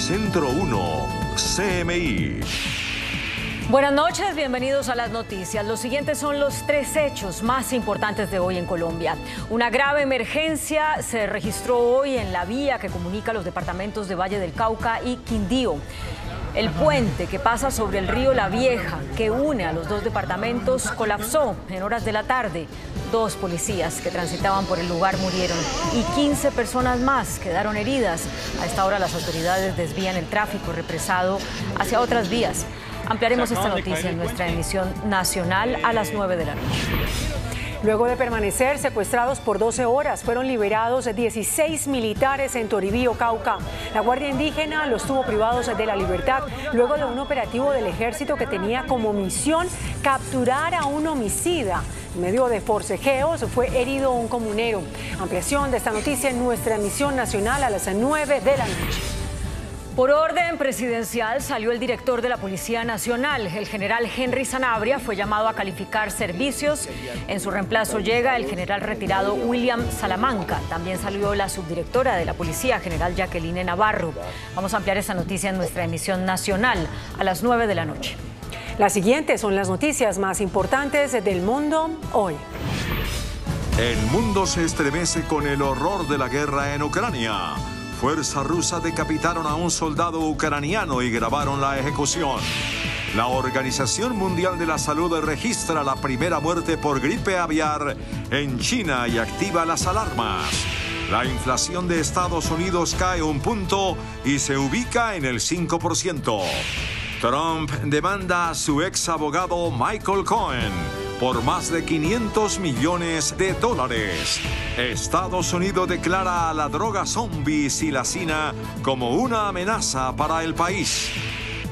Centro 1, CMI. Buenas noches, bienvenidos a las noticias. Los siguientes son los 3 hechos más importantes de hoy en Colombia. Una grave emergencia se registró hoy en la vía que comunica los departamentos de Valle del Cauca y Quindío. El puente que pasa sobre el río La Vieja, que une a los dos departamentos, colapsó en horas de la tarde. 2 policías que transitaban por el lugar murieron y 15 personas más quedaron heridas. A esta hora las autoridades desvían el tráfico represado hacia otras vías. Ampliaremos esta noticia en nuestra emisión nacional a las 9 de la noche. Luego de permanecer secuestrados por 12 horas, fueron liberados 16 militares en Toribío, Cauca. La Guardia Indígena los tuvo privados de la libertad luego de un operativo del ejército que tenía como misión capturar a un homicida. En medio de forcejeos fue herido un comunero. Ampliación de esta noticia en nuestra emisión nacional a las 9 de la noche. Por orden presidencial salió el director de la Policía Nacional. El general Henry Sanabria fue llamado a calificar servicios. En su reemplazo llega el general retirado William Salamanca. También salió la subdirectora de la Policía, general Jacqueline Navarro. Vamos a ampliar esta noticia en nuestra emisión nacional a las 9 de la noche. Las siguientes son las noticias más importantes del mundo hoy. El mundo se estremece con el horror de la guerra en Ucrania. Fuerzas rusas decapitaron a un soldado ucraniano y grabaron la ejecución. La Organización Mundial de la Salud registra la primera muerte por gripe aviar en China y activa las alarmas. La inflación de Estados Unidos cae 1 punto y se ubica en el 5%. Trump demanda a su ex abogado Michael Cohen por más de $500 millones. Estados Unidos declara a la droga zombie silacina como una amenaza para el país.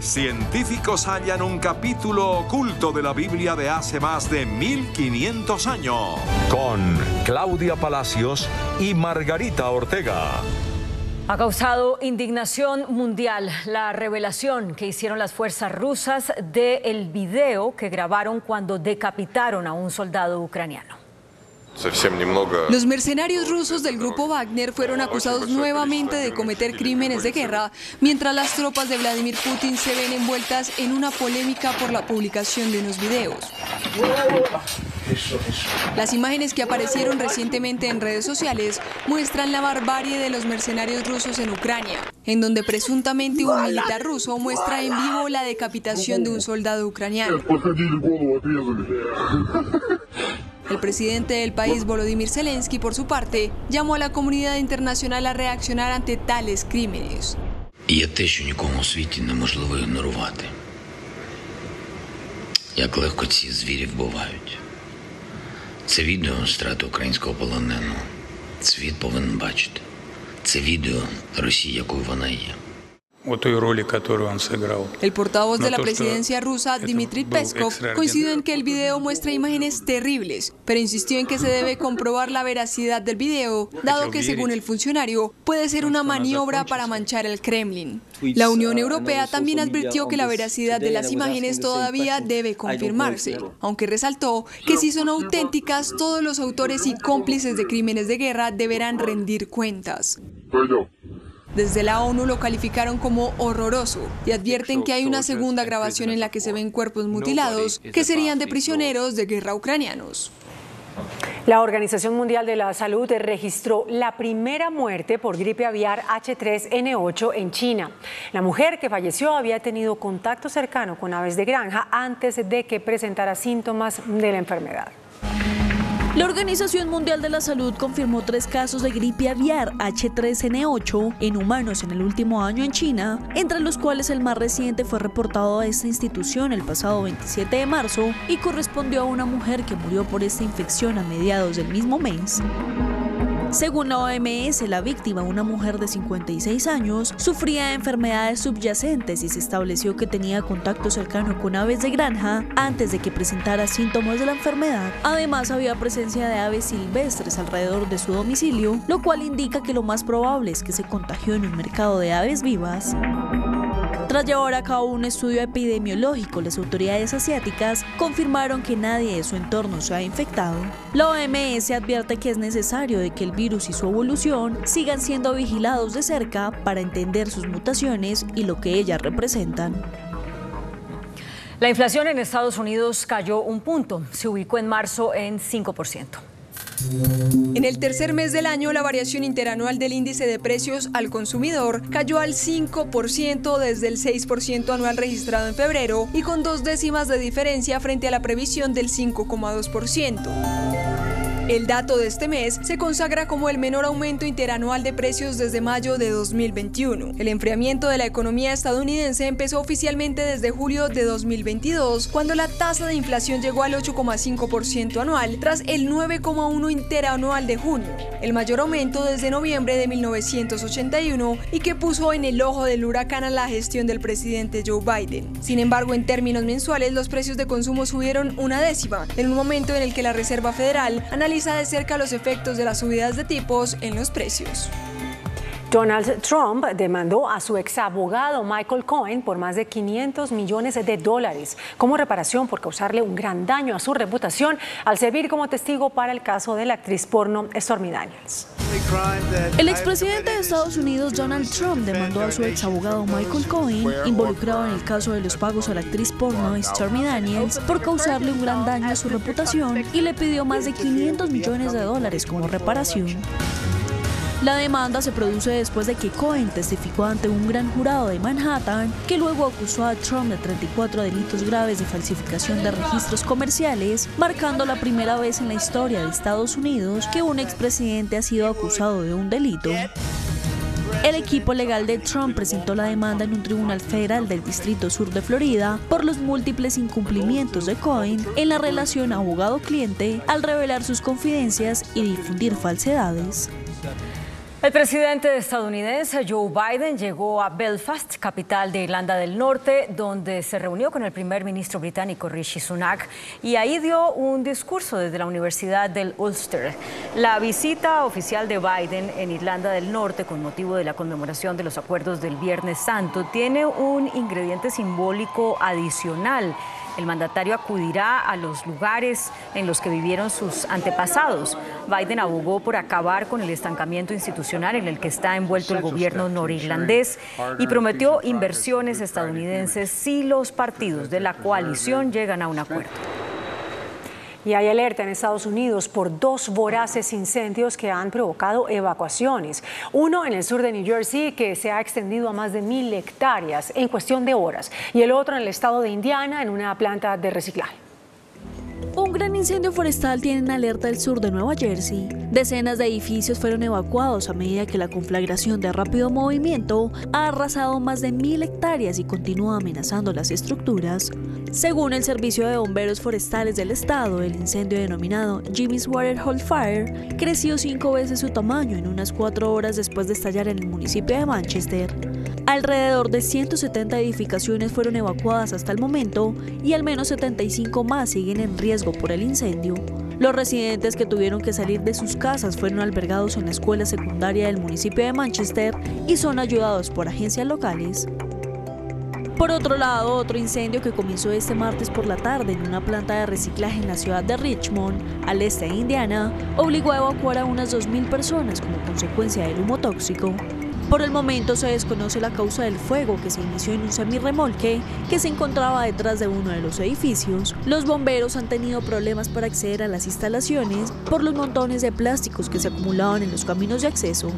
Científicos hallan un capítulo oculto de la Biblia de hace más de 1500 años. Con Claudia Palacios y Margarita Ortega. Ha causado indignación mundial la revelación que hicieron las fuerzas rusas del video que grabaron cuando decapitaron a un soldado ucraniano. Los mercenarios rusos del grupo Wagner fueron acusados nuevamente de cometer crímenes de guerra, mientras las tropas de Vladimir Putin se ven envueltas en una polémica por la publicación de unos videos. Las imágenes que aparecieron recientemente en redes sociales muestran la barbarie de los mercenarios rusos en Ucrania, en donde presuntamente un militar ruso muestra en vivo la decapitación de un soldado ucraniano. El presidente del país, Volodymyr Zelensky, por su parte, llamó a la comunidad internacional a reaccionar ante tales crímenes. Є те, що нікому у світі неможливо ігнорувати. Як легко ці звірі вбивають. Це відео страти українського полоненого. Світ повинен бачити. Це відео Росії, якою вона є. El portavoz de la presidencia rusa, Dmitry Peskov, coincidió en que el video muestra imágenes terribles, pero insistió en que se debe comprobar la veracidad del video, dado que, según el funcionario, puede ser una maniobra para manchar el Kremlin. La Unión Europea también advirtió que la veracidad de las imágenes todavía debe confirmarse, aunque resaltó que si son auténticas, todos los autores y cómplices de crímenes de guerra deberán rendir cuentas. Desde la ONU lo calificaron como horroroso y advierten que hay una segunda grabación en la que se ven cuerpos mutilados que serían de prisioneros de guerra ucranianos. La Organización Mundial de la Salud registró la primera muerte por gripe aviar H3N8 en China. La mujer que falleció había tenido contacto cercano con aves de granja antes de que presentara síntomas de la enfermedad. La Organización Mundial de la Salud confirmó 3 casos de gripe aviar H3N8 en humanos en el último año en China, entre los cuales el más reciente fue reportado a esta institución el pasado 27 de marzo y correspondió a una mujer que murió por esta infección a mediados del mismo mes. Según la OMS, la víctima, una mujer de 56 años, sufría de enfermedades subyacentes y se estableció que tenía contacto cercano con aves de granja antes de que presentara síntomas de la enfermedad. Además, había presencia de aves silvestres alrededor de su domicilio, lo cual indica que lo más probable es que se contagió en un mercado de aves vivas. Tras llevar a cabo un estudio epidemiológico, las autoridades asiáticas confirmaron que nadie de su entorno se ha infectado. La OMS advierte que es necesario de que el virus y su evolución sigan siendo vigilados de cerca para entender sus mutaciones y lo que ellas representan. La inflación en Estados Unidos cayó 1 punto, se ubicó en marzo en 5%. En el tercer mes del año, la variación interanual del índice de precios al consumidor cayó al 5% desde el 6% anual registrado en febrero y con 2 décimas de diferencia frente a la previsión del 5,2%. El dato de este mes se consagra como el menor aumento interanual de precios desde mayo de 2021. El enfriamiento de la economía estadounidense empezó oficialmente desde julio de 2022, cuando la tasa de inflación llegó al 8,5% anual, tras el 9,1% interanual de junio, el mayor aumento desde noviembre de 1981 y que puso en el ojo del huracán a la gestión del presidente Joe Biden. Sin embargo, en términos mensuales, los precios de consumo subieron 1 décima, en un momento en el que la Reserva Federal analiza de cerca los efectos de las subidas de tipos en los precios. Donald Trump demandó a su exabogado Michael Cohen por más de $500 millones como reparación por causarle un gran daño a su reputación al servir como testigo para el caso de la actriz porno Stormy Daniels. El expresidente de Estados Unidos, Donald Trump, demandó a su exabogado Michael Cohen, involucrado en el caso de los pagos a la actriz porno Stormy Daniels, por causarle un gran daño a su reputación y le pidió más de $500 millones como reparación. La demanda se produce después de que Cohen testificó ante un gran jurado de Manhattan, que luego acusó a Trump de 34 delitos graves de falsificación de registros comerciales, marcando la primera vez en la historia de Estados Unidos que un expresidente ha sido acusado de un delito. El equipo legal de Trump presentó la demanda en un tribunal federal del Distrito Sur de Florida por los múltiples incumplimientos de Cohen en la relación abogado-cliente al revelar sus confidencias y difundir falsedades. El presidente estadounidense Joe Biden llegó a Belfast, capital de Irlanda del Norte, donde se reunió con el primer ministro británico Rishi Sunak y ahí dio un discurso desde la Universidad del Ulster. La visita oficial de Biden en Irlanda del Norte con motivo de la conmemoración de los acuerdos del Viernes Santo tiene un ingrediente simbólico adicional. El mandatario acudirá a los lugares en los que vivieron sus antepasados. Biden abogó por acabar con el estancamiento institucional en el que está envuelto el gobierno norirlandés y prometió inversiones estadounidenses si los partidos de la coalición llegan a un acuerdo. Y hay alerta en Estados Unidos por 2 voraces incendios que han provocado evacuaciones. Uno en el sur de New Jersey que se ha extendido a más de 1.000 hectáreas en cuestión de horas. Y el otro en el estado de Indiana en una planta de reciclaje. Un gran incendio forestal tiene en alerta el sur de Nueva Jersey. Decenas de edificios fueron evacuados a medida que la conflagración de rápido movimiento ha arrasado más de 1.000 hectáreas y continúa amenazando las estructuras. Según el Servicio de Bomberos Forestales del estado, el incendio denominado Jimmy's Waterhole Fire creció 5 veces su tamaño en unas 4 horas después de estallar en el municipio de Manchester. Alrededor de 170 edificaciones fueron evacuadas hasta el momento y al menos 75 más siguen en riesgo por el incendio. Los residentes que tuvieron que salir de sus casas fueron albergados en la escuela secundaria del municipio de Manchester y son ayudados por agencias locales. Por otro lado, otro incendio que comenzó este martes por la tarde en una planta de reciclaje en la ciudad de Richmond, al este de Indiana, obligó a evacuar a unas 2.000 personas como consecuencia del humo tóxico. Por el momento se desconoce la causa del fuego, que se inició en un semirremolque que se encontraba detrás de uno de los edificios. Los bomberos han tenido problemas para acceder a las instalaciones por los montones de plásticos que se acumulaban en los caminos de acceso.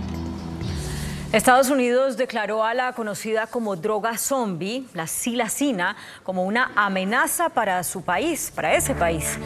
Estados Unidos declaró a la conocida como droga zombie, la psilacina, como una amenaza para su país, para ese país.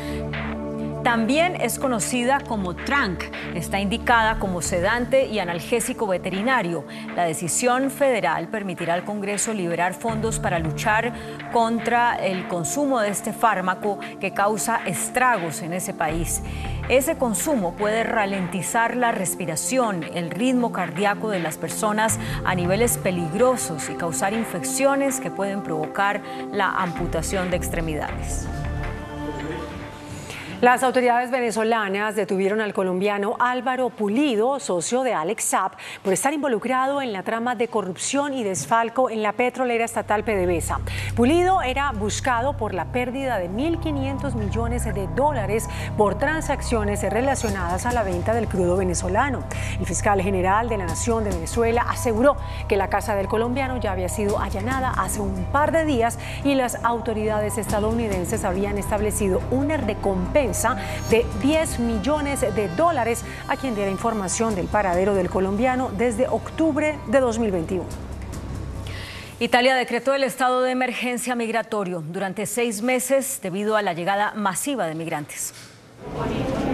También es conocida como Tranq, está indicada como sedante y analgésico veterinario. La decisión federal permitirá al Congreso liberar fondos para luchar contra el consumo de este fármaco que causa estragos en ese país. Ese consumo puede ralentizar la respiración, el ritmo cardíaco de las personas a niveles peligrosos y causar infecciones que pueden provocar la amputación de extremidades. Las autoridades venezolanas detuvieron al colombiano Álvaro Pulido, socio de Alex Saab, por estar involucrado en la trama de corrupción y desfalco en la petrolera estatal PDVSA. Pulido era buscado por la pérdida de 1.500 millones de dólares por transacciones relacionadas a la venta del crudo venezolano. El fiscal general de la Nación de Venezuela aseguró que la casa del colombiano ya había sido allanada hace un par de días y las autoridades estadounidenses habían establecido una recompensa de 10 millones de dólares a quien diera información del paradero del colombiano desde octubre de 2021. Italia decretó el estado de emergencia migratorio durante 6 meses debido a la llegada masiva de migrantes.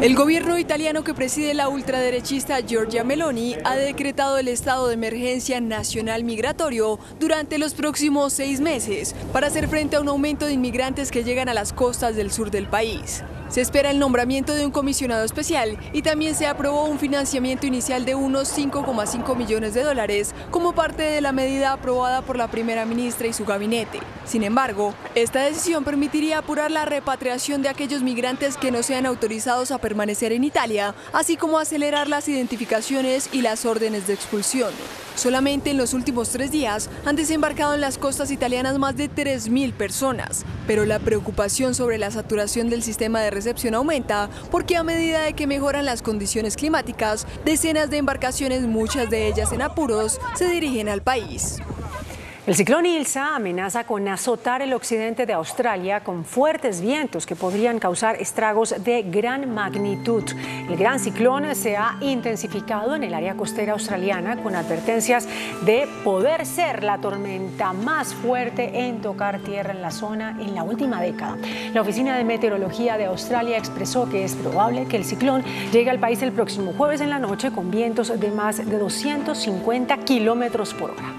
El gobierno italiano que preside la ultraderechista Giorgia Meloni ha decretado el estado de emergencia nacional migratorio durante los próximos 6 meses para hacer frente a un aumento de inmigrantes que llegan a las costas del sur del país. Se espera el nombramiento de un comisionado especial y también se aprobó un financiamiento inicial de unos 5,5 millones de dólares como parte de la medida aprobada por la primera ministra y su gabinete. Sin embargo, esta decisión permitiría apurar la repatriación de aquellos migrantes que no sean autorizados a permanecer en Italia, así como acelerar las identificaciones y las órdenes de expulsión. Solamente en los últimos 3 días han desembarcado en las costas italianas más de 3.000 personas, pero la preocupación sobre la saturación del sistema de recepción aumenta porque a medida de que mejoran las condiciones climáticas, decenas de embarcaciones, muchas de ellas en apuros, se dirigen al país. El ciclón Ilsa amenaza con azotar el occidente de Australia con fuertes vientos que podrían causar estragos de gran magnitud. El gran ciclón se ha intensificado en el área costera australiana con advertencias de poder ser la tormenta más fuerte en tocar tierra en la zona en la última década. La Oficina de Meteorología de Australia expresó que es probable que el ciclón llegue al país el próximo jueves en la noche con vientos de más de 250 kilómetros por hora.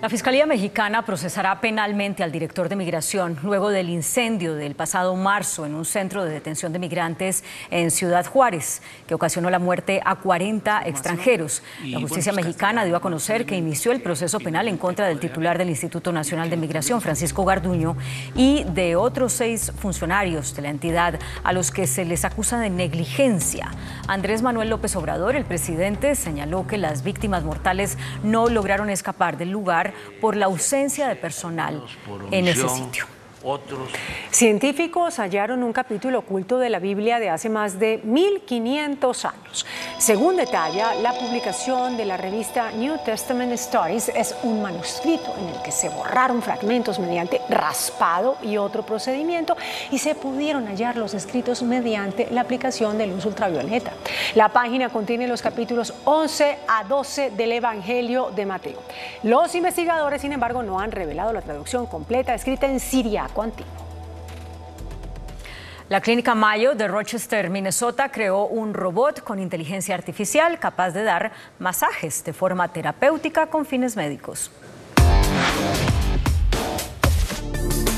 La Fiscalía Mexicana procesará penalmente al director de Migración luego del incendio del pasado marzo en un centro de detención de migrantes en Ciudad Juárez, que ocasionó la muerte a 40 extranjeros. La justicia mexicana dio a conocer que inició el proceso penal en contra del titular del Instituto Nacional de Migración, Francisco Garduño, y de otros 6 funcionarios de la entidad a los que se les acusa de negligencia. Andrés Manuel López Obrador, el presidente, señaló que las víctimas mortales no lograron escapar del lugar por la ausencia de personal en ese sitio. Científicos hallaron un capítulo oculto de la Biblia de hace más de 1500 años. Según detalla la publicación de la revista New Testament Stories, es un manuscrito en el que se borraron fragmentos mediante raspado y otro procedimiento y se pudieron hallar los escritos mediante la aplicación de luz ultravioleta. La página contiene los capítulos 11 a 12 del Evangelio de Mateo. Los investigadores, sin embargo, no han revelado la traducción completa escrita en siriaco antiguo. La Clínica Mayo de Rochester, Minnesota, creó un robot con inteligencia artificial capaz de dar masajes de forma terapéutica con fines médicos.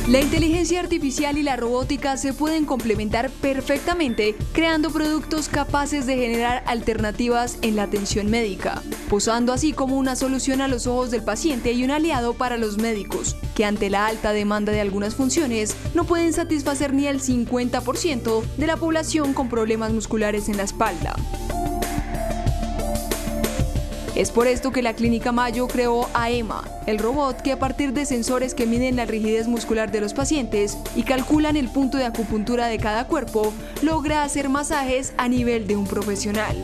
La inteligencia artificial y la robótica se pueden complementar perfectamente, creando productos capaces de generar alternativas en la atención médica, posando así como una solución a los ojos del paciente y un aliado para los médicos, que ante la alta demanda de algunas funciones no pueden satisfacer ni el 50% de la población con problemas musculares en la espalda. Es por esto que la Clínica Mayo creó a Emma, el robot que a partir de sensores que miden la rigidez muscular de los pacientes y calculan el punto de acupuntura de cada cuerpo, logra hacer masajes a nivel de un profesional.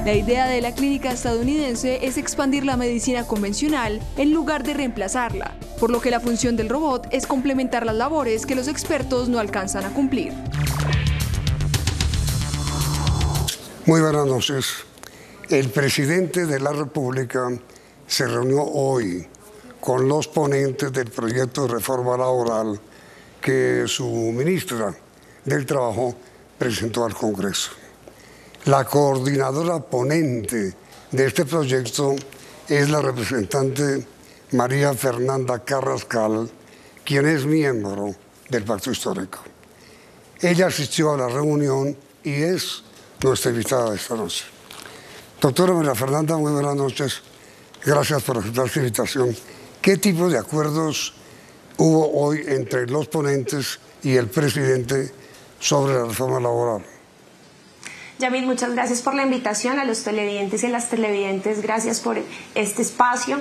La idea de la clínica estadounidense es expandir la medicina convencional en lugar de reemplazarla, por lo que la función del robot es complementar las labores que los expertos no alcanzan a cumplir. Muy buenas noches. El presidente de la República se reunió hoy con los ponentes del proyecto de reforma laboral que su ministra del Trabajo presentó al Congreso. La coordinadora ponente de este proyecto es la representante María Fernanda Carrascal, quien es miembro del Pacto Histórico. Ella asistió a la reunión y es nuestra invitada de esta noche. Doctora María Fernanda, muy buenas noches. Gracias por aceptar esta invitación. ¿Qué tipo de acuerdos hubo hoy entre los ponentes y el presidente sobre la reforma laboral? Yamil, muchas gracias por la invitación. A los televidentes y a las televidentes, gracias por este espacio.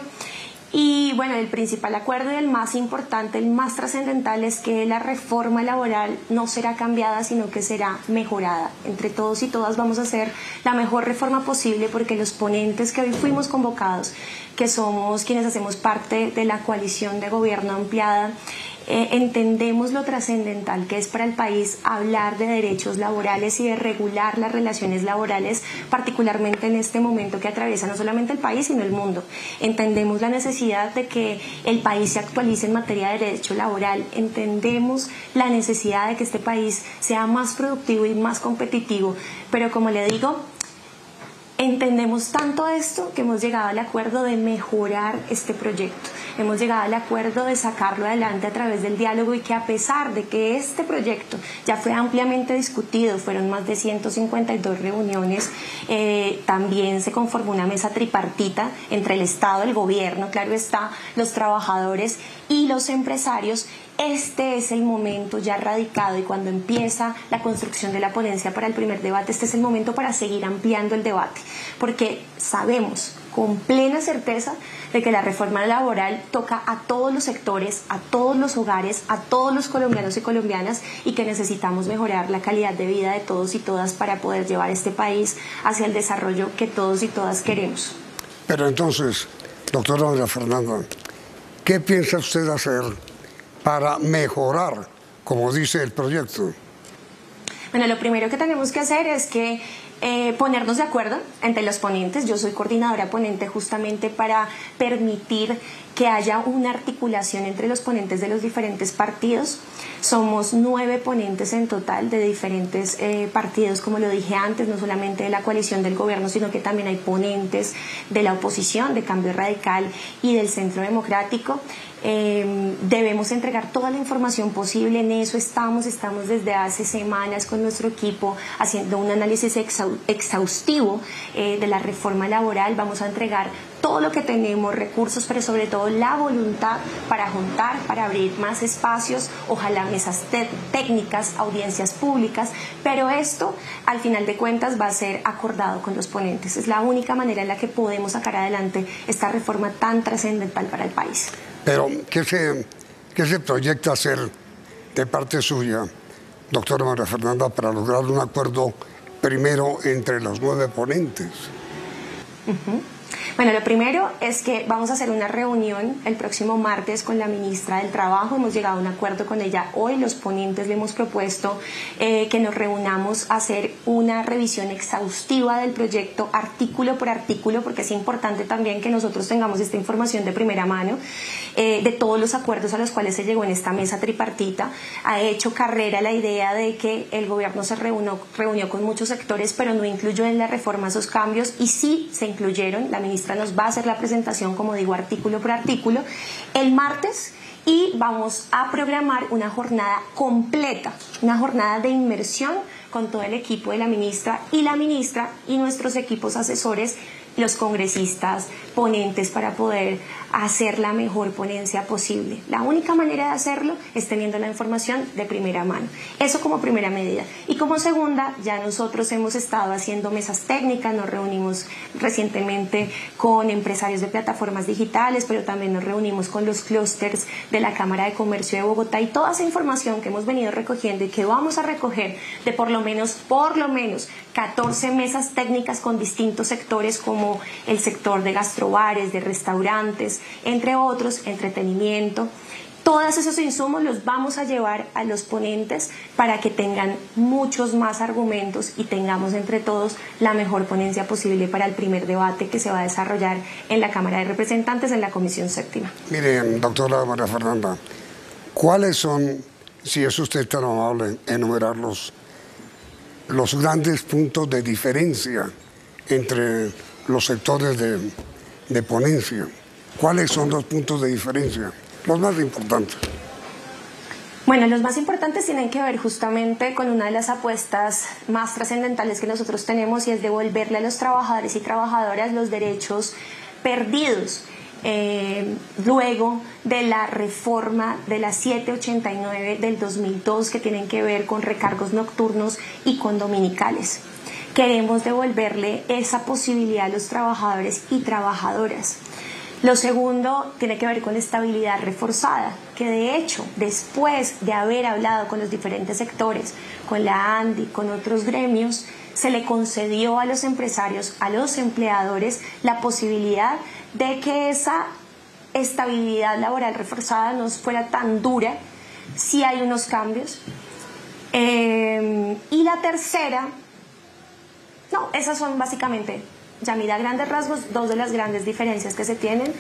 Y bueno, el principal acuerdo y el más importante, el más trascendental, es que la reforma laboral no será cambiada, sino que será mejorada. Entre todos y todas vamos a hacer la mejor reforma posible, porque los ponentes que hoy fuimos convocados, que somos quienes hacemos parte de la coalición de gobierno ampliada, entendemos lo trascendental que es para el país hablar de derechos laborales y de regular las relaciones laborales, particularmente en este momento que atraviesa no solamente el país, sino el mundo. Entendemos la necesidad de que el país se actualice en materia de derecho laboral, entendemos la necesidad de que este país sea más productivo y más competitivo, pero como le digo, entendemos tanto esto que hemos llegado al acuerdo de mejorar este proyecto. Hemos llegado al acuerdo de sacarlo adelante a través del diálogo, y que a pesar de que este proyecto ya fue ampliamente discutido, fueron más de 152 reuniones, también se conformó una mesa tripartita entre el Estado, el gobierno, claro está, los trabajadores y los empresarios. Este es el momento ya radicado, y cuando empieza la construcción de la ponencia para el primer debate, este es el momento para seguir ampliando el debate, porque sabemos con plena certeza de que la reforma laboral toca a todos los sectores, a todos los hogares, a todos los colombianos y colombianas, y que necesitamos mejorar la calidad de vida de todos y todas para poder llevar este país hacia el desarrollo que todos y todas queremos. Pero entonces, doctora María Fernanda, ¿qué piensa usted hacer para mejorar, como dice el proyecto? Bueno, lo primero que tenemos que hacer es que ponernos de acuerdo entre los ponentes. Yo soy coordinadora ponente justamente para permitir que haya una articulación entre los ponentes de los diferentes partidos. Somos 9 ponentes en total de diferentes partidos, como lo dije antes, no solamente de la coalición del gobierno, sino que también hay ponentes de la oposición, de Cambio Radical y del Centro Democrático. Debemos entregar toda la información posible, en eso estamos desde hace semanas con nuestro equipo haciendo un análisis exhaustivo de la reforma laboral. Vamos a entregar todo lo que tenemos, recursos, pero sobre todo la voluntad para juntar, para abrir más espacios, ojalá mesas técnicas, audiencias públicas, pero esto al final de cuentas va a ser acordado con los ponentes. Es la única manera en la que podemos sacar adelante esta reforma tan trascendental para el país. Pero, ¿qué se proyecta hacer de parte suya, doctora María Fernanda, para lograr un acuerdo primero entre los 9 ponentes? Bueno, lo primero es que vamos a hacer una reunión el próximo martes con la ministra del Trabajo. Hemos llegado a un acuerdo con ella hoy. Los ponentes le hemos propuesto que nos reunamos a hacer una revisión exhaustiva del proyecto artículo por artículo, porque es importante también que nosotros tengamos esta información de primera mano de todos los acuerdos a los cuales se llegó en esta mesa tripartita. Ha hecho carrera la idea de que el gobierno se reunió con muchos sectores, pero no incluyó en la reforma esos cambios, y sí se incluyeron. La ministra nos va a hacer la presentación, como digo, artículo por artículo el martes, y vamos a programar una jornada completa, una jornada de inmersión con todo el equipo de la ministra y nuestros equipos asesores, los congresistas, ponentes, para poder hacer la mejor ponencia posible. La única manera de hacerlo es teniendo la información de primera mano. Eso como primera medida. Y como segunda, ya nosotros hemos estado haciendo mesas técnicas, nos reunimos recientemente con empresarios de plataformas digitales, pero también nos reunimos con los clústeres de la Cámara de Comercio de Bogotá, y toda esa información que hemos venido recogiendo y que vamos a recoger de por lo menos 14 mesas técnicas con distintos sectores, como el sector de gastrobares, de restaurantes, entre otros, entretenimiento. Todos esos insumos los vamos a llevar a los ponentes para que tengan muchos más argumentos y tengamos entre todos la mejor ponencia posible para el primer debate que se va a desarrollar en la Cámara de Representantes, en la Comisión Séptima. Mire, doctora María Fernanda, ¿cuáles son, si es usted tan amable, enumerarlos, los grandes puntos de diferencia entre los sectores de ponencia? ¿Cuáles son los puntos de diferencia, los más importantes? Bueno, los más importantes tienen que ver justamente con una de las apuestas más trascendentales que nosotros tenemos, y es devolverle a los trabajadores y trabajadoras los derechos perdidos luego de la reforma de la 789 del 2002, que tienen que ver con recargos nocturnos y con dominicales. Queremos devolverle esa posibilidad a los trabajadores y trabajadoras. Lo segundo tiene que ver con la estabilidad reforzada, que de hecho, después de haber hablado con los diferentes sectores, con la ANDI, con otros gremios, se le concedió a los empresarios, a los empleadores, la posibilidad de que esa estabilidad laboral reforzada no fuera tan dura. Sí hay unos cambios. Y la tercera, no, esas son básicamente, Yamid, a grandes rasgos, dos de las grandes diferencias que se tienen,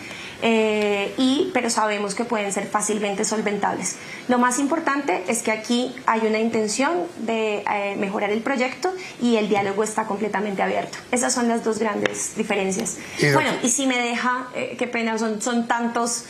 pero sabemos que pueden ser fácilmente solventables. Lo más importante es que aquí hay una intención de mejorar el proyecto y el diálogo está completamente abierto. Esas son las dos grandes diferencias. Bueno, y si me deja, qué pena, son tantos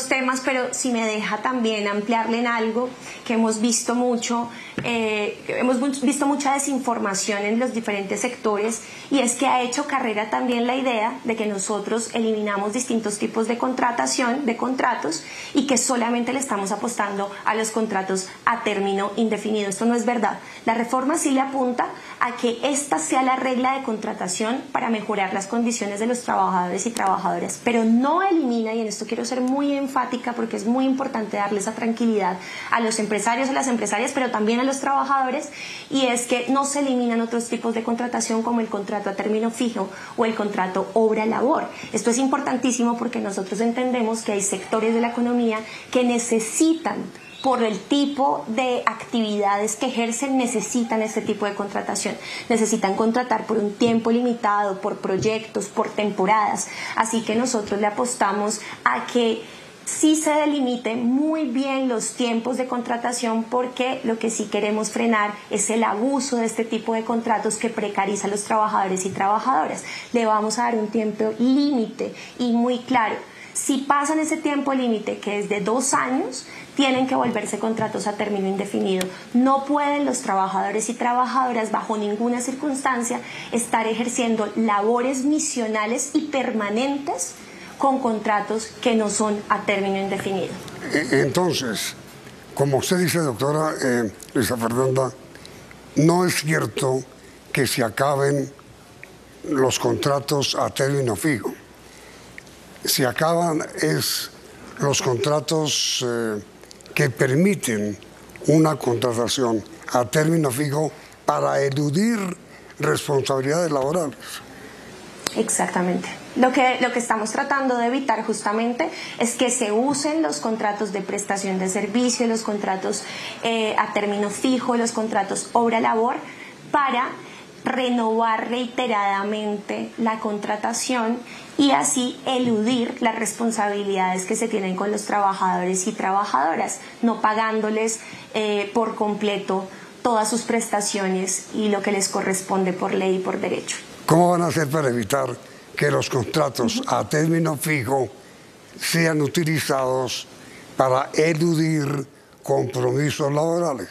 temas, pero si me deja también ampliarle en algo que hemos visto mucho, hemos visto mucha desinformación en los diferentes sectores, y es que ha hecho carrera también la idea de que nosotros eliminamos distintos tipos de contratación, de contratos, y que solamente le estamos apostando a los contratos a término indefinido. Esto no es verdad. La reforma sí le apunta a que esta sea la regla de contratación para mejorar las condiciones de los trabajadores y trabajadoras, pero no elimina, y en esto quiero ser muy enfática porque es muy importante darle esa tranquilidad a los empresarios, a las empresarias, pero también a los trabajadores, y es que no se eliminan otros tipos de contratación como el contrato a término fijo o el contrato obra-labor. Esto es importantísimo porque nosotros entendemos que hay sectores de la economía que necesitan, por el tipo de actividades que ejercen, necesitan este tipo de contratación. Necesitan contratar por un tiempo limitado, por proyectos, por temporadas. Así que nosotros le apostamos a que sí se delimiten muy bien los tiempos de contratación, porque lo que sí queremos frenar es el abuso de este tipo de contratos que precariza a los trabajadores y trabajadoras. Le vamos a dar un tiempo límite y muy claro. Si pasan ese tiempo límite, que es de 2 años, tienen que volverse contratos a término indefinido. No pueden los trabajadores y trabajadoras bajo ninguna circunstancia estar ejerciendo labores misionales y permanentes con contratos que no son a término indefinido. Entonces, como usted dice, doctora Luisa Fernanda, no es cierto que se acaben los contratos a término fijo. Se acaban es los contratos que permiten una contratación a término fijo para eludir responsabilidades laborales. Exactamente. Lo que estamos tratando de evitar justamente es que se usen los contratos de prestación de servicio, los contratos a término fijo, los contratos obra-labor, para renovar reiteradamente la contratación y así eludir las responsabilidades que se tienen con los trabajadores y trabajadoras, no pagándoles por completo todas sus prestaciones y lo que les corresponde por ley y por derecho. ¿Cómo van a hacer para evitar que los contratos a término fijo sean utilizados para eludir compromisos laborales?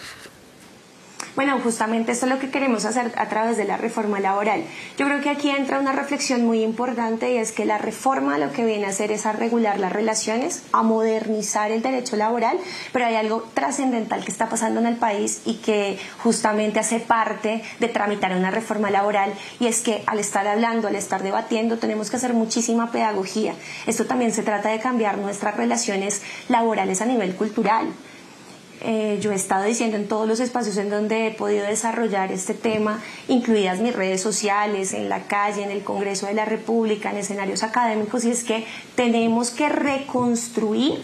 Bueno, justamente esto es lo que queremos hacer a través de la reforma laboral. Yo creo que aquí entra una reflexión muy importante, y es que la reforma lo que viene a hacer es a regular las relaciones, a modernizar el derecho laboral, pero hay algo trascendental que está pasando en el país y que justamente hace parte de tramitar una reforma laboral, y es que al estar hablando, al estar debatiendo, tenemos que hacer muchísima pedagogía. Esto también se trata de cambiar nuestras relaciones laborales a nivel cultural. Yo he estado diciendo en todos los espacios en donde he podido desarrollar este tema, incluidas mis redes sociales, en la calle, en el Congreso de la República, en escenarios académicos, y es que tenemos que reconstruir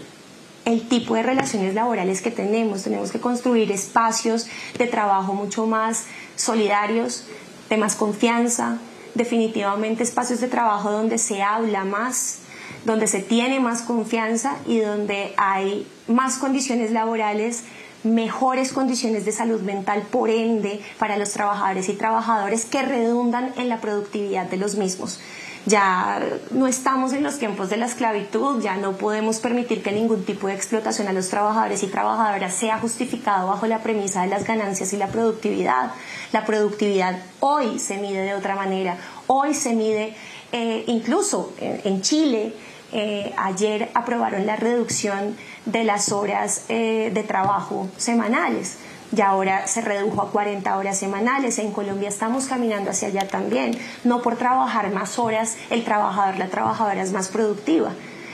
el tipo de relaciones laborales que tenemos que construir espacios de trabajo mucho más solidarios, de más confianza, definitivamente espacios de trabajo donde se habla más, donde se tiene más confianza y donde hay más condiciones laborales, mejores condiciones de salud mental, por ende, para los trabajadores y trabajadoras, que redundan en la productividad de los mismos. Ya no estamos en los tiempos de la esclavitud, ya no podemos permitir que ningún tipo de explotación a los trabajadores y trabajadoras sea justificado bajo la premisa de las ganancias y la productividad. La productividad hoy se mide de otra manera, hoy se mide incluso en Chile, Ayer aprobaron la reducción de las horas de trabajo semanales. Y ahora se redujo a 40 horas semanales. En Colombia estamos caminando hacia allá también. No por trabajar más horas, el trabajador, la trabajadora es más productiva,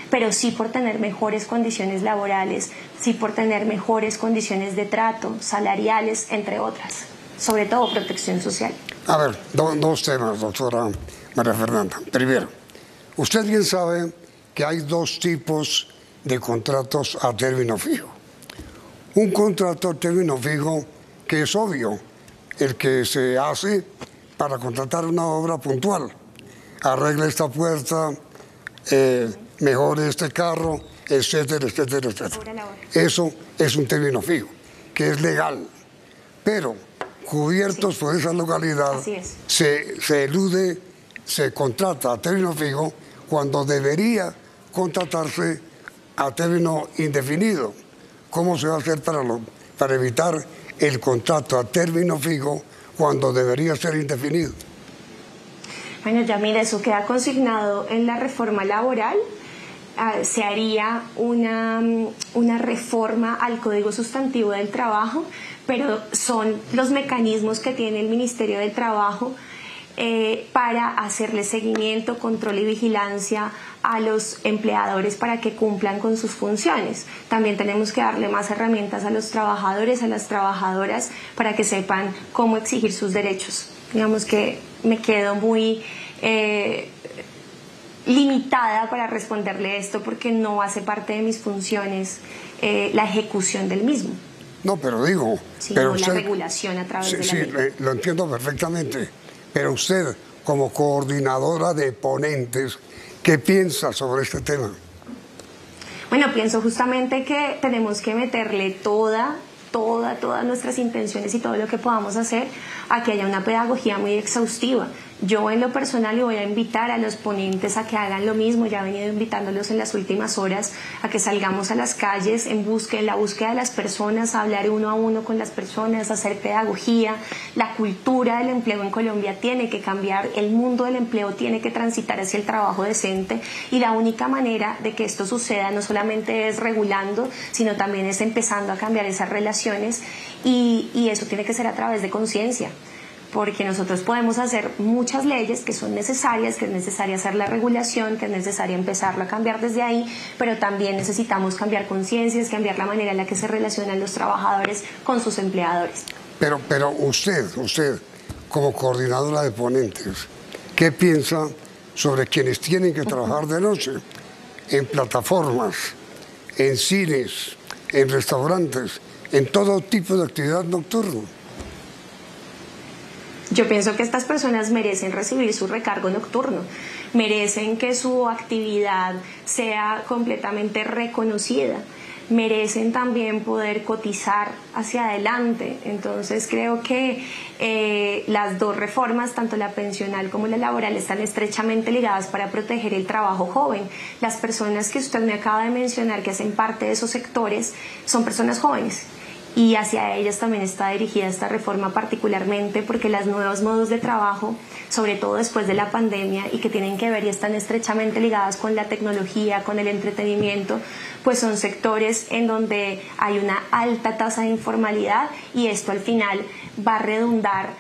pero sí por tener mejores condiciones laborales, sí por tener mejores condiciones de trato, salariales, entre otras. Sobre todo protección social. A ver, dos temas, doctora María Fernanda. Primero, usted bien sabe que hay dos tipos de contratos a término fijo. Un contrato a término fijo que es obvio, el que se hace para contratar una obra puntual. Arregle esta puerta, mejore este carro, etcétera, etcétera, etcétera. Eso es un término fijo, que es legal. Pero cubiertos por esa legalidad, se elude, se contrata a término fijo cuando debería contratarse a término indefinido. ¿Cómo se va a hacer para evitar el contrato a término fijo cuando debería ser indefinido? Bueno, ya mira, eso queda consignado en la reforma laboral. Se haría una reforma al Código Sustantivo del Trabajo, pero son los mecanismos que tiene el Ministerio del Trabajo para hacerle seguimiento, control y vigilancia a los empleadores para que cumplan con sus funciones. También tenemos que darle más herramientas a los trabajadores, a las trabajadoras, para que sepan cómo exigir sus derechos. Digamos que me quedo muy limitada para responderle esto porque no hace parte de mis funciones la ejecución del mismo. No, pero digo... Pero la regulación a través de la ley. Lo entiendo perfectamente. Pero usted, como coordinadora de ponentes, ¿qué piensa sobre este tema? Bueno, pienso justamente que tenemos que meterle todas nuestras intenciones y todo lo que podamos hacer a que haya una pedagogía muy exhaustiva. Yo en lo personal le voy a invitar a los ponentes a que hagan lo mismo. Ya he venido invitándolos en las últimas horas a que salgamos a las calles en la búsqueda de las personas, a hablar uno a uno con las personas, a hacer pedagogía. La cultura del empleo en Colombia tiene que cambiar, el mundo del empleo tiene que transitar hacia el trabajo decente, y la única manera de que esto suceda no solamente es regulando, sino también es empezando a cambiar esas relaciones, y eso tiene que ser a través de conciencia. Porque nosotros podemos hacer muchas leyes que son necesarias, que es necesaria hacer la regulación, que es necesaria empezarlo a cambiar desde ahí, pero también necesitamos cambiar conciencias, cambiar la manera en la que se relacionan los trabajadores con sus empleadores. Pero usted, como coordinadora de ponentes, ¿qué piensa sobre quienes tienen que trabajar de noche en plataformas, en cines, en restaurantes, en todo tipo de actividad nocturna? Yo pienso que estas personas merecen recibir su recargo nocturno, merecen que su actividad sea completamente reconocida, merecen también poder cotizar hacia adelante. Entonces creo que las dos reformas, tanto la pensional como la laboral, están estrechamente ligadas para proteger el trabajo joven. Las personas que usted me acaba de mencionar que hacen parte de esos sectores son personas jóvenes. Y hacia ellas también está dirigida esta reforma, particularmente porque los nuevos modos de trabajo, sobre todo después de la pandemia, y que tienen que ver y están estrechamente ligadas con la tecnología, con el entretenimiento, pues son sectores en donde hay una alta tasa de informalidad, y esto al final va a redundar,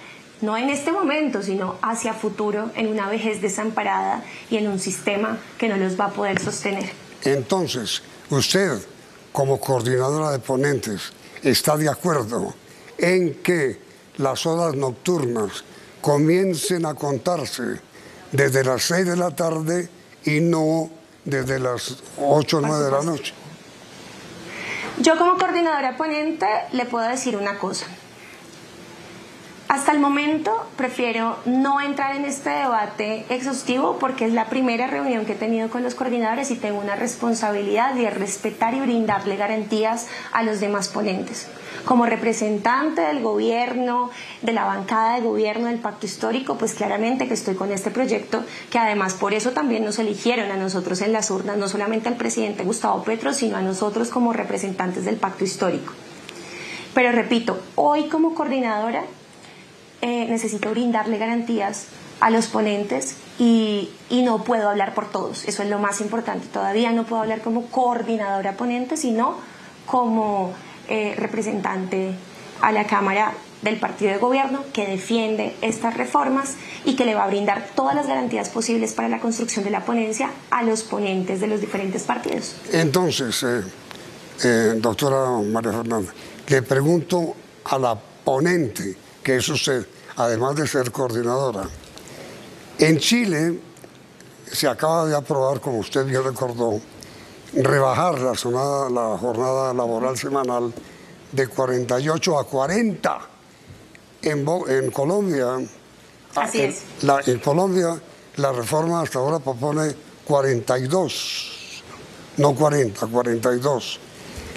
no en este momento, sino hacia futuro, en una vejez desamparada y en un sistema que no los va a poder sostener. Entonces, usted, como coordinadora de ponentes, ¿está de acuerdo en que las horas nocturnas comiencen a contarse desde las 6 de la tarde y no desde las 8 o 9 de la noche? Yo como coordinadora ponente le puedo decir una cosa. Hasta el momento prefiero no entrar en este debate exhaustivo porque es la primera reunión que he tenido con los coordinadores y tengo una responsabilidad de respetar y brindarle garantías a los demás ponentes. Como representante del gobierno, de la bancada de gobierno del Pacto Histórico, pues claramente que estoy con este proyecto, que además por eso también nos eligieron a nosotros en las urnas, no solamente al presidente Gustavo Petro, sino a nosotros como representantes del Pacto Histórico. Pero repito, hoy como coordinadora necesito brindarle garantías a los ponentes y no puedo hablar por todos, eso es lo más importante. Todavía no puedo hablar como coordinadora ponente, sino como representante a la Cámara del partido de gobierno que defiende estas reformas y que le va a brindar todas las garantías posibles para la construcción de la ponencia a los ponentes de los diferentes partidos. Entonces, doctora María Fernanda, le pregunto a la ponente, que es usted, además de ser coordinadora. En Chile se acaba de aprobar, como usted bien recordó, rebajar la jornada laboral semanal de 48 a 40. En Colombia, así es. En Colombia la reforma hasta ahora propone 42, no 40, 42.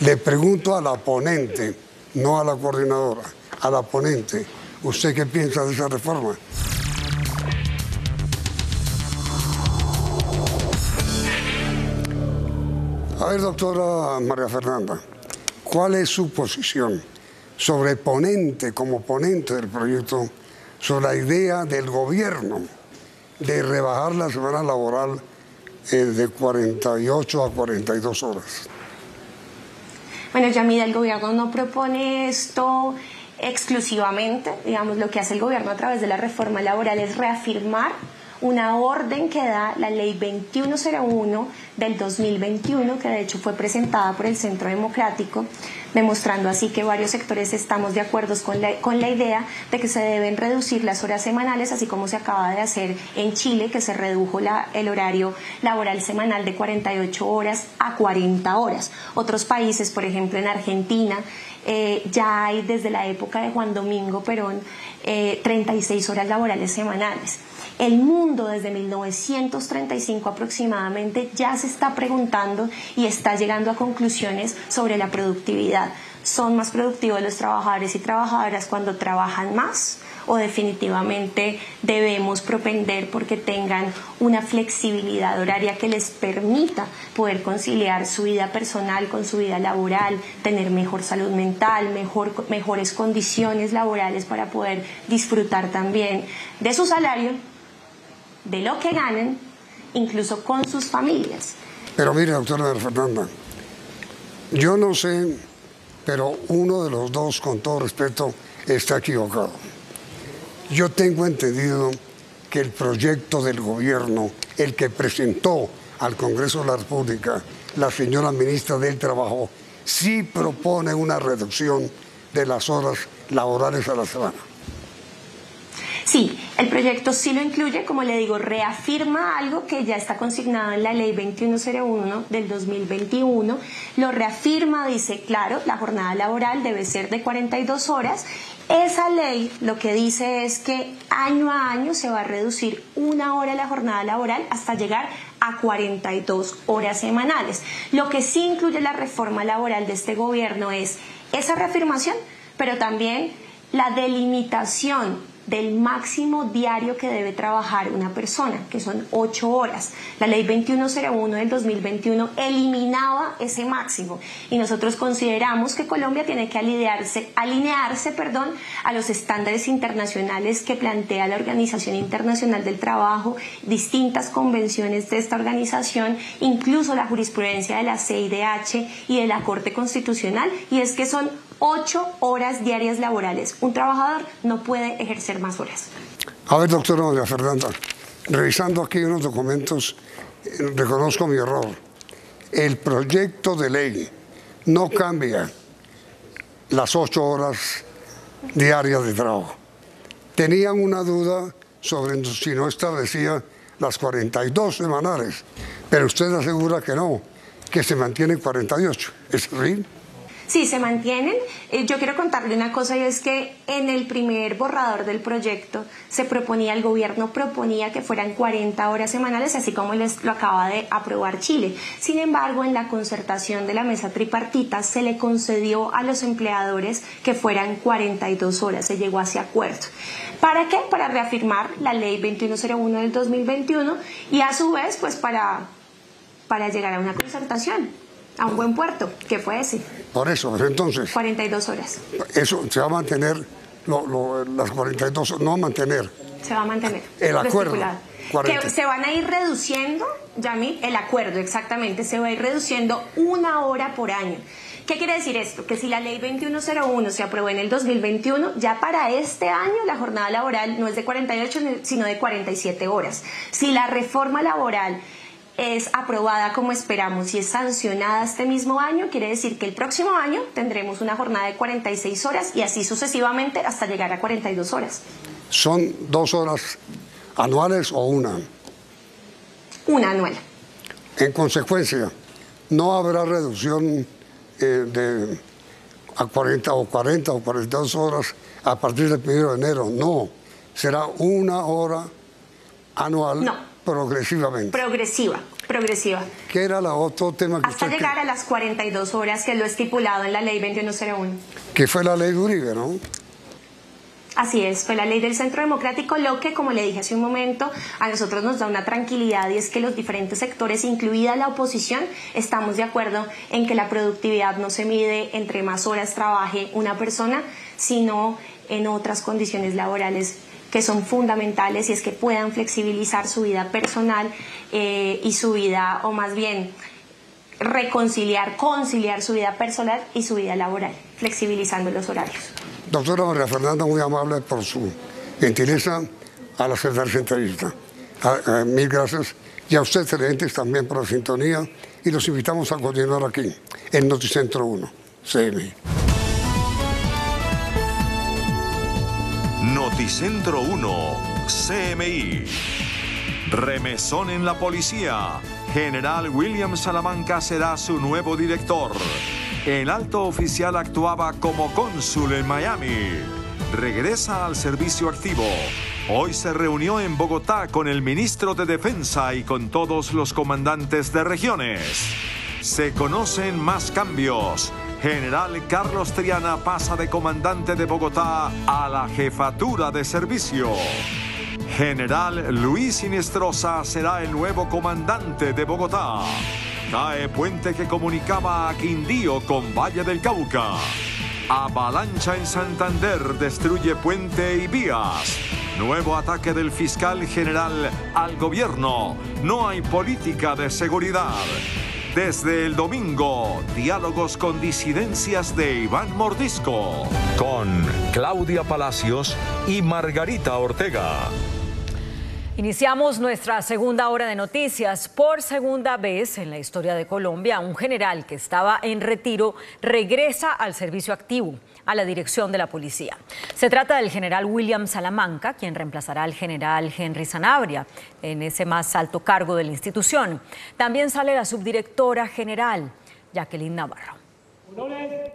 Le pregunto a la ponente, no a la coordinadora, a la ponente, ¿usted qué piensa de esa reforma? A ver, doctora María Fernanda, ¿cuál es su posición sobre como ponente del proyecto, sobre la idea del gobierno de rebajar la semana laboral de 48 a 42 horas? Bueno, Yamida, el gobierno no propone esto exclusivamente. Digamos, lo que hace el gobierno a través de la reforma laboral es reafirmar una orden que da la ley 2101 del 2021, que de hecho fue presentada por el Centro Democrático, demostrando así que varios sectores estamos de acuerdo con la idea de que se deben reducir las horas semanales, así como se acaba de hacer en Chile, que se redujo el horario laboral semanal de 48 horas a 40 horas. Otros países, por ejemplo en Argentina, ya hay desde la época de Juan Domingo Perón 36 horas laborales semanales. El mundo desde 1935 aproximadamente ya se está preguntando y está llegando a conclusiones sobre la productividad. ¿Son más productivos los trabajadores y trabajadoras cuando trabajan más? ¿O definitivamente debemos propender porque tengan una flexibilidad horaria que les permita poder conciliar su vida personal con su vida laboral, tener mejor salud mental, mejores condiciones laborales para poder disfrutar también de su salario, de lo que ganan, incluso con sus familias? Pero mire, doctora Fernanda, yo no sé, pero uno de los dos, con todo respeto, está equivocado. Yo tengo entendido que el proyecto del gobierno, el que presentó al Congreso de la República la señora ministra del Trabajo, sí propone una reducción de las horas laborales a la semana. Sí, el proyecto sí lo incluye, como le digo, reafirma algo que ya está consignado en la ley 2101 del 2021, lo reafirma, dice, claro, la jornada laboral debe ser de 42 horas. Esa ley lo que dice es que año a año se va a reducir 1 hora la jornada laboral hasta llegar a 42 horas semanales. Lo que sí incluye la reforma laboral de este gobierno es esa reafirmación, pero también la delimitación del máximo diario que debe trabajar una persona, que son 8 horas. La ley 2101 del 2021 eliminaba ese máximo y nosotros consideramos que Colombia tiene que alinearse a los estándares internacionales que plantea la Organización Internacional del Trabajo, distintas convenciones de esta organización, incluso la jurisprudencia de la CIDH y de la Corte Constitucional, y es que son 8 horas diarias laborales. Un trabajador no puede ejercer más horas. A ver, doctora María Fernanda, revisando aquí unos documentos, reconozco mi error. El proyecto de ley no cambia las 8 horas diarias de trabajo. Tenían una duda sobre si no establecía las 42 semanales, pero usted asegura que no, que se mantienen 48. ¿Es así? Sí, se mantienen. Yo quiero contarle una cosa, y es que en el primer borrador del proyecto el gobierno proponía que fueran 40 horas semanales, así como lo acaba de aprobar Chile. Sin embargo, en la concertación de la mesa tripartita se le concedió a los empleadores que fueran 42 horas, se llegó a ese acuerdo. ¿Para qué? Para reafirmar la ley 2101 del 2021 y a su vez, pues para llegar a una concertación, a un buen puerto, que fue ese. Por eso, entonces... 42 horas. Eso se va a mantener las 42, no mantener. Se va a mantener. El acuerdo. Que se van a ir reduciendo, Yamil, el acuerdo, exactamente, se va a ir reduciendo 1 hora por año. ¿Qué quiere decir esto? Que si la ley 2101 se aprobó en el 2021, ya para este año la jornada laboral no es de 48, sino de 47 horas. Si la reforma laboral es aprobada como esperamos y es sancionada este mismo año, quiere decir que el próximo año tendremos una jornada de 46 horas y así sucesivamente hasta llegar a 42 horas. ¿Son 2 horas anuales o una? Una anual. En consecuencia, no habrá reducción a 40 o 42 horas a partir del 1 de enero. No, será 1 hora anual. No. Progresivamente. Progresiva. ¿Qué era el otro tema que hasta llegar a las 42 horas, que es lo estipulado en la ley 2101. Que fue la ley de Uribe, ¿no? Así es, fue la ley del Centro Democrático, lo que, como le dije hace un momento, a nosotros nos da una tranquilidad, y es que los diferentes sectores, incluida la oposición, estamos de acuerdo en que la productividad no se mide entre más horas trabaje una persona, sino en otras condiciones laborales que son fundamentales, y es que puedan flexibilizar su vida personal y su vida, o más bien conciliar su vida personal y su vida laboral, flexibilizando los horarios. Doctora María Fernanda, muy amable por su gentileza al aceptar esta entrevista. Mil gracias. Y a ustedes, televidentes, también por la sintonía, y los invitamos a continuar aquí, en Noticentro 1, CMI. Noticentro 1, CMI. Remesón en la policía. General William Salamanca será su nuevo director. El alto oficial actuaba como cónsul en Miami. Regresa al servicio activo. Hoy se reunió en Bogotá con el ministro de Defensa y con todos los comandantes de regiones. Se conocen más cambios. General Carlos Triana pasa de comandante de Bogotá a la jefatura de servicio. General Luis Sinestrosa será el nuevo comandante de Bogotá. Cae puente que comunicaba a Quindío con Valle del Cauca. Avalancha en Santander destruye puente y vías. Nuevo ataque del fiscal general al gobierno. No hay política de seguridad. Desde el domingo, diálogos con disidencias de Iván Mordisco. Con Claudia Palacios y Margarita Ortega. Iniciamos nuestra segunda hora de noticias. Por segunda vez en la historia de Colombia, un general que estaba en retiro regresa al servicio activo, a la dirección de la policía. Se trata del general William Salamanca, quien reemplazará al general Henry Sanabria en ese más alto cargo de la institución. También sale la subdirectora general, Jacqueline Navarro.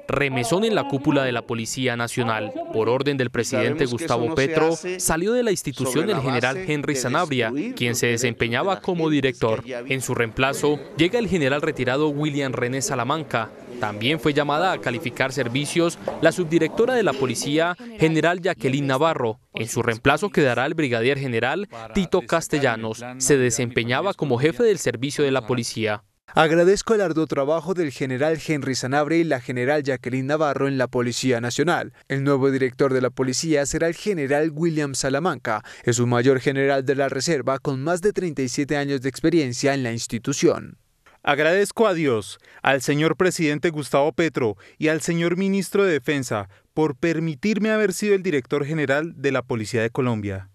Remesón en la cúpula de la Policía Nacional. Por orden del presidente Gustavo Petro, salió de la institución el general Henry Sanabria, quien se desempeñaba como director. En su reemplazo, llega el general retirado William René Salamanca. También fue llamada a calificar servicios la subdirectora de la policía, general Jacqueline Navarro. En su reemplazo quedará el brigadier general Tito Castellanos. Se desempeñaba como jefe del servicio de la policía. Agradezco el arduo trabajo del general Henry Sanabria y la general Jacqueline Navarro en la Policía Nacional. El nuevo director de la policía será el general William Salamanca. Es un mayor general de la Reserva con más de 37 años de experiencia en la institución. Agradezco a Dios, al señor presidente Gustavo Petro y al señor ministro de Defensa por permitirme haber sido el director general de la Policía de Colombia.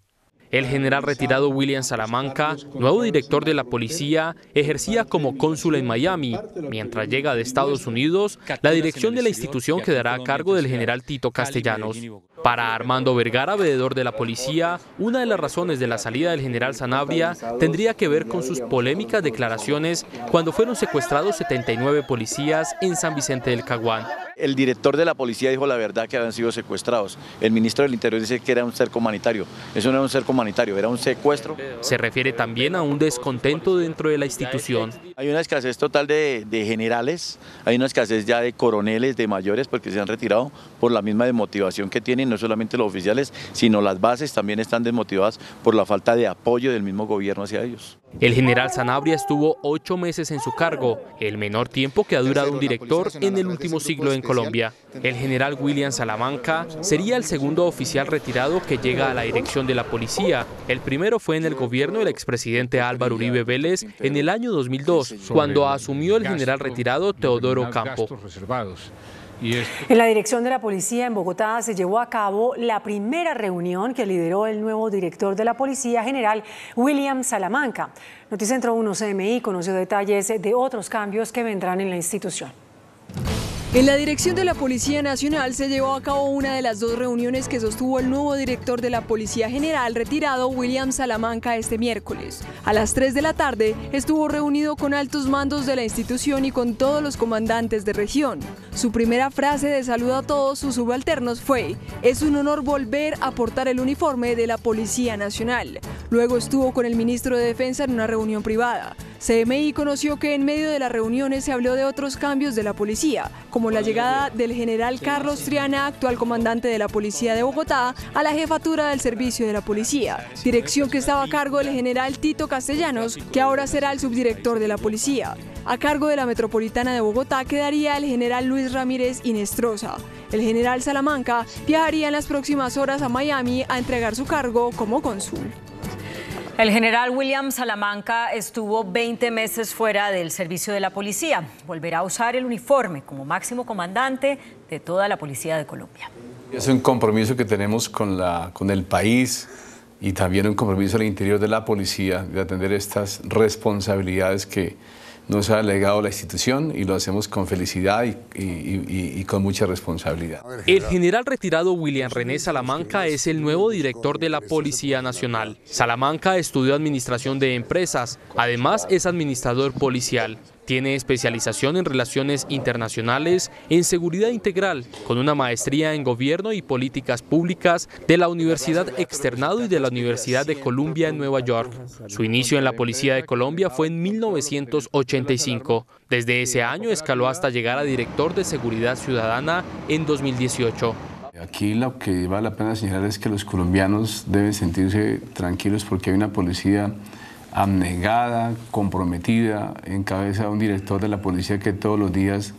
El general retirado William Salamanca, nuevo director de la policía, ejercía como cónsul en Miami. Mientras llega de Estados Unidos, la dirección de la institución quedará a cargo del general Tito Castellanos. Para Armando Vergara, veedor de la policía, una de las razones de la salida del general Sanabria tendría que ver con sus polémicas declaraciones cuando fueron secuestrados 79 policías en San Vicente del Caguán. El director de la policía dijo la verdad que habían sido secuestrados. El ministro del Interior dice que era un cerco humanitario. Eso no era un cerco humanitario, era un secuestro. Se refiere también a un descontento dentro de la institución. Hay una escasez total de generales, hay una escasez ya de coroneles, de mayores, porque se han retirado por la misma desmotivación que tienen, no solamente los oficiales, sino las bases también están desmotivadas por la falta de apoyo del mismo gobierno hacia ellos. El general Sanabria estuvo 8 meses en su cargo, el menor tiempo que ha durado un director en el último siglo en Colombia. El general William Salamanca sería el segundo oficial retirado que llega a la dirección de la policía. El primero fue en el gobierno del expresidente Álvaro Uribe Vélez en el año 2002, cuando asumió el general retirado Teodoro Campo. En la dirección de la policía en Bogotá se llevó a cabo la primera reunión que lideró el nuevo director de la Policía General, William Salamanca. Noticentro 1 CMI conoció detalles de otros cambios que vendrán en la institución. En la dirección de la Policía Nacional se llevó a cabo una de las 2 reuniones que sostuvo el nuevo director de la Policía General retirado, William Salamanca, este miércoles. A las 3 de la tarde estuvo reunido con altos mandos de la institución y con todos los comandantes de región. Su primera frase de saludo a todos sus subalternos fue: "Es un honor volver a portar el uniforme de la Policía Nacional". Luego estuvo con el ministro de Defensa en una reunión privada. CMI conoció que en medio de las reuniones se habló de otros cambios de la policía, como la llegada del general Carlos Triana, actual comandante de la Policía de Bogotá, a la jefatura del Servicio de la Policía, dirección que estaba a cargo del general Tito Castellanos, que ahora será el subdirector de la policía. A cargo de la Metropolitana de Bogotá quedaría el general Luis Ramírez Inestrosa. El general Salamanca viajaría en las próximas horas a Miami a entregar su cargo como cónsul. El general William Salamanca estuvo 20 meses fuera del servicio de la policía. Volverá a usar el uniforme como máximo comandante de toda la Policía de Colombia. Es un compromiso que tenemos con el país y también un compromiso al interior de la policía de atender estas responsabilidades que nos ha delegado la institución, y lo hacemos con felicidad y con mucha responsabilidad. El general retirado William René Salamanca es el nuevo director de la Policía Nacional. Salamanca estudió administración de empresas, además es administrador policial. Tiene especialización en relaciones internacionales, en seguridad integral, con una maestría en gobierno y políticas públicas de la Universidad Externado y de la Universidad de Columbia en Nueva York. Su inicio en la Policía de Colombia fue en 1985. Desde ese año escaló hasta llegar a director de Seguridad Ciudadana en 2018. Aquí lo que vale la pena señalar es que los colombianos deben sentirse tranquilos porque hay una policía abnegada, comprometida, en cabeza de un director de la policía que todos los días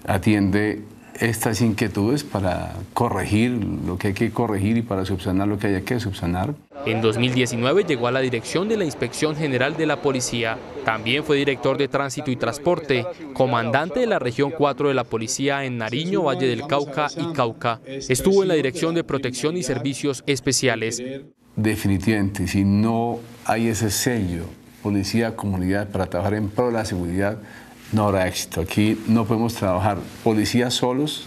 atiende estas inquietudes para corregir lo que hay que corregir y para subsanar lo que haya que subsanar. En 2019 llegó a la dirección de la Inspección General de la Policía. También fue director de Tránsito y Transporte, comandante de la Región 4 de la Policía en Nariño, Valle del Cauca y Cauca. Estuvo en la Dirección de Protección y Servicios Especiales. Definitivamente, si no hay ese sello policía-comunidad para trabajar en pro de la seguridad, no habrá éxito. Aquí no podemos trabajar policías solos,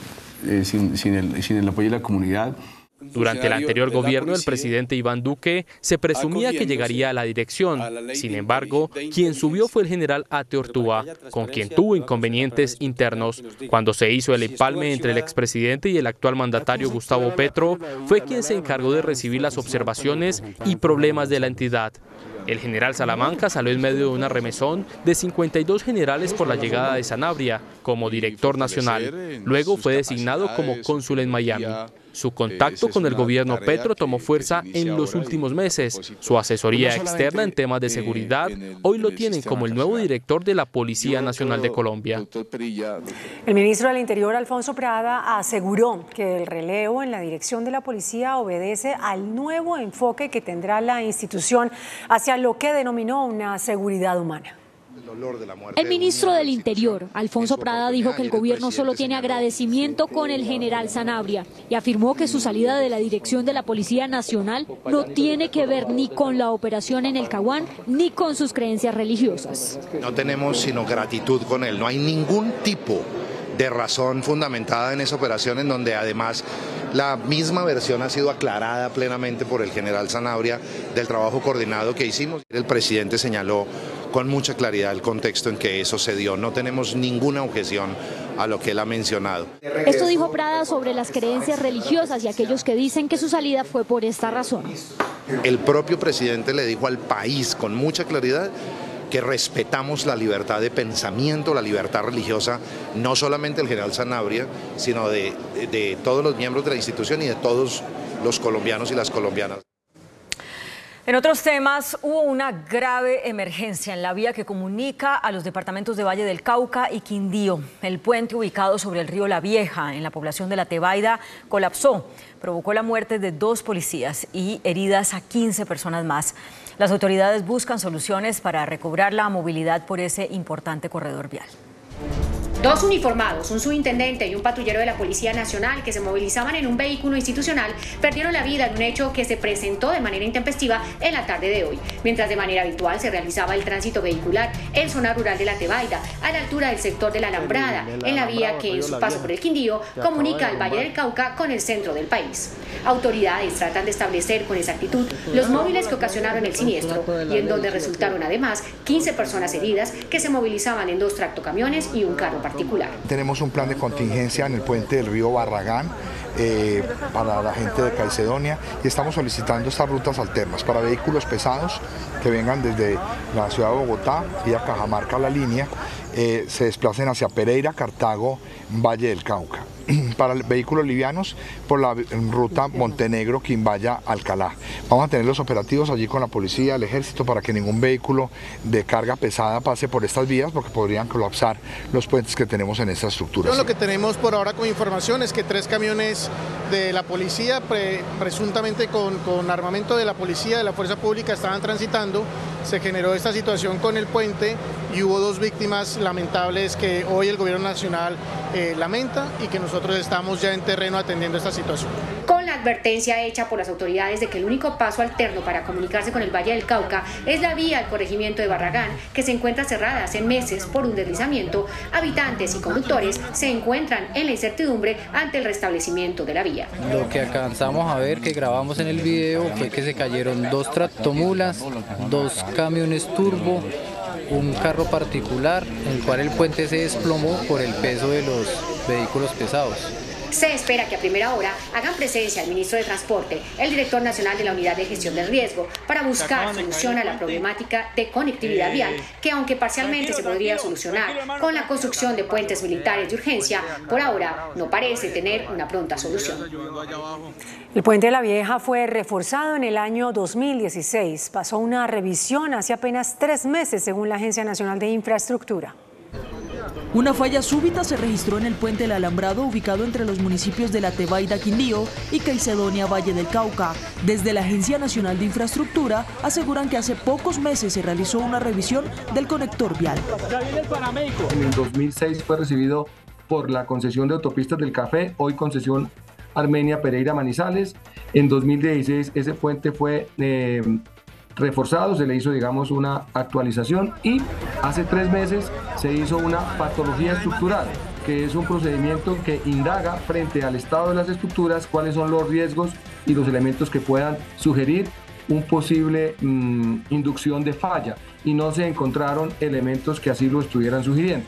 sin el apoyo de la comunidad. Durante el anterior gobierno del presidente Iván Duque se presumía que llegaría a la dirección. Sin embargo, quien subió fue el general Ate Ortúa, con quien tuvo inconvenientes internos. Cuando se hizo el empalme entre el expresidente y el actual mandatario Gustavo Petro, fue quien se encargó de recibir las observaciones y problemas de la entidad. El general Salamanca salió en medio de una remesón de 52 generales por la llegada de Sanabria como director nacional. Luego fue designado como cónsul en Miami. Su contacto con el gobierno Petro tomó fuerza en los últimos meses. Su asesoría externa en temas de seguridad hoy lo tienen como el nuevo director de la Policía Nacional de Colombia. El ministro del Interior, Alfonso Prada, aseguró que el relevo en la dirección de la policía obedece al nuevo enfoque que tendrá la institución hacia lo que denominó una seguridad humana. El ministro del Interior, Alfonso Prada, dijo que el gobierno solo tiene agradecimiento con el general Sanabria y afirmó que su salida de la dirección de la Policía Nacional no tiene que ver ni con la operación en el Caguán ni con sus creencias religiosas. No tenemos sino gratitud con él, no hay ningún tipo de razón fundamentada en esa operación, en donde además la misma versión ha sido aclarada plenamente por el general Sanabria del trabajo coordinado que hicimos. El presidente señaló con mucha claridad el contexto en que eso se dio. No tenemos ninguna objeción a lo que él ha mencionado. Esto dijo Prada sobre las creencias religiosas y aquellos que dicen que su salida fue por esta razón. El propio presidente le dijo al país con mucha claridad que respetamos la libertad de pensamiento, la libertad religiosa, no solamente del general Sanabria, sino de todos los miembros de la institución y de todos los colombianos y las colombianas. En otros temas, hubo una grave emergencia en la vía que comunica a los departamentos de Valle del Cauca y Quindío. El puente ubicado sobre el río La Vieja, en la población de La Tebaida, colapsó. Provocó la muerte de 2 policías y heridas a 15 personas más. Las autoridades buscan soluciones para recobrar la movilidad por ese importante corredor vial. 2 uniformados, un subintendente y un patrullero de la Policía Nacional que se movilizaban en un vehículo institucional perdieron la vida en un hecho que se presentó de manera intempestiva en la tarde de hoy, mientras de manera habitual se realizaba el tránsito vehicular en zona rural de La Tebaida, a la altura del sector de la Alambrada, en la vía que en su paso por el Quindío comunica al Valle del Cauca con el centro del país. Autoridades tratan de establecer con exactitud los móviles que ocasionaron el siniestro y en donde resultaron además 15 personas heridas que se movilizaban en 2 tractocamiones y un carro particular. Tenemos un plan de contingencia en el puente del río Barragán para la gente de Caicedonia y estamos solicitando estas rutas alternas para vehículos pesados que vengan desde la ciudad de Bogotá y a Cajamarca, la línea, se desplacen hacia Pereira, Cartago, Valle del Cauca. Para vehículos livianos por la ruta Montenegro, Quimbaya, Alcalá. Vamos a tener los operativos allí con la policía, el ejército, para que ningún vehículo de carga pesada pase por estas vías porque podrían colapsar los puentes que tenemos en esta estructura. Lo que tenemos por ahora con información es que 3 camiones de la policía, presuntamente con armamento de la policía, de la fuerza pública, estaban transitando. Se generó esta situación con el puente y hubo 2 víctimas lamentables que hoy el gobierno nacional lamenta y que nosotros estamos ya en terreno atendiendo esta situación. Con la advertencia hecha por las autoridades de que el único paso alterno para comunicarse con el Valle del Cauca es la vía al corregimiento de Barragán, que se encuentra cerrada hace meses por un deslizamiento, habitantes y conductores se encuentran en la incertidumbre ante el restablecimiento de la vía. Lo que alcanzamos a ver, que grabamos en el video, fue que se cayeron 2 tractomulas, 2 camiones turbo, un carro particular, en el cual el puente se desplomó por el peso de los vehículos pesados. Se espera que a primera hora hagan presencia el ministro de Transporte, el director nacional de la Unidad de Gestión del Riesgo, para buscar solución a la problemática de conectividad vial, que aunque parcialmente se podría solucionar con la construcción de puentes militares de urgencia, por ahora no parece tener una pronta solución. El puente de La Vieja fue reforzado en el año 2016. Pasó una revisión hace apenas 3 meses, según la Agencia Nacional de Infraestructura. Una falla súbita se registró en el puente del Alambrado, ubicado entre los municipios de La Tebaida, Quindío y Caicedonia, Valle del Cauca. Desde la Agencia Nacional de Infraestructura aseguran que hace pocos meses se realizó una revisión del conector vial. En el 2006 fue recibido por la concesión de autopistas del Café, hoy concesión Armenia Pereira Manizales. En 2016 ese puente fue reforzado, se le hizo, digamos, una actualización y hace 3 meses se hizo una patología estructural, que es un procedimiento que indaga frente al estado de las estructuras cuáles son los riesgos y los elementos que puedan sugerir un posible inducción de falla, y no se encontraron elementos que así lo estuvieran sugiriendo.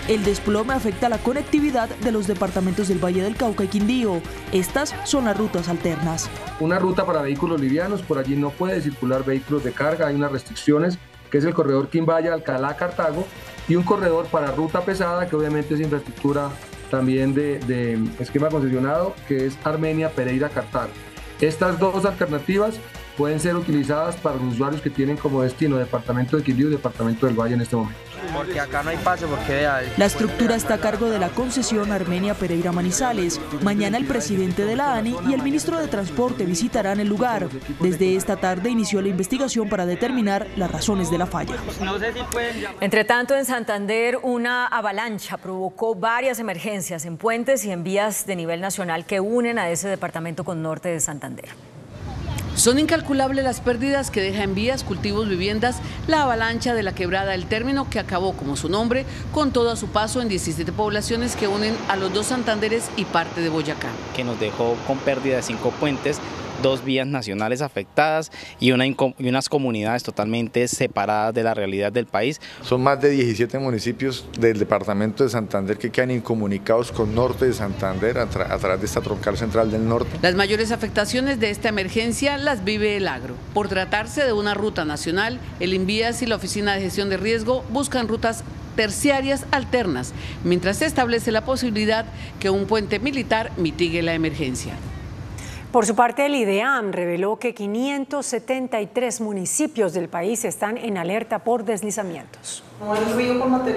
El desplome afecta la conectividad de los departamentos del Valle del Cauca y Quindío. Estas son las rutas alternas. Una ruta para vehículos livianos, por allí no puede circular vehículos de carga, hay unas restricciones, que es el corredor Quimbaya, Alcalá, Cartago, y un corredor para ruta pesada, que obviamente es infraestructura también de esquema concesionado, que es Armenia, Pereira, Cartago. Estas 2 alternativas pueden ser utilizadas para los usuarios que tienen como destino departamento de Quindío y departamento del Valle en este momento. Porque acá no hay pase, porque hay... La estructura está a cargo de la concesión Armenia Pereira Manizales. Mañana el presidente de la ANI y el ministro de Transporte visitarán el lugar. Desde esta tarde inició la investigación para determinar las razones de la falla. Entre tanto, en Santander, una avalancha provocó varias emergencias en puentes y en vías de nivel nacional que unen a ese departamento con norte de Santander. Son incalculables las pérdidas que deja en vías, cultivos, viviendas, la avalancha de la quebrada del Término, que acabó, como su nombre, con todo a su paso en 17 poblaciones que unen a los 2 Santanderes y parte de Boyacá. Que nos dejó con pérdida de 5 puentes, 2 vías nacionales afectadas y unas comunidades totalmente separadas de la realidad del país. Son más de 17 municipios del departamento de Santander que quedan incomunicados con norte de Santander a través de esta troncal central del norte. Las mayores afectaciones de esta emergencia las vive el agro. Por tratarse de una ruta nacional, el INVIAS y la Oficina de Gestión de Riesgo buscan rutas terciarias alternas, mientras se establece la posibilidad que un puente militar mitigue la emergencia. Por su parte, el IDEAM reveló que 573 municipios del país están en alerta por deslizamientos.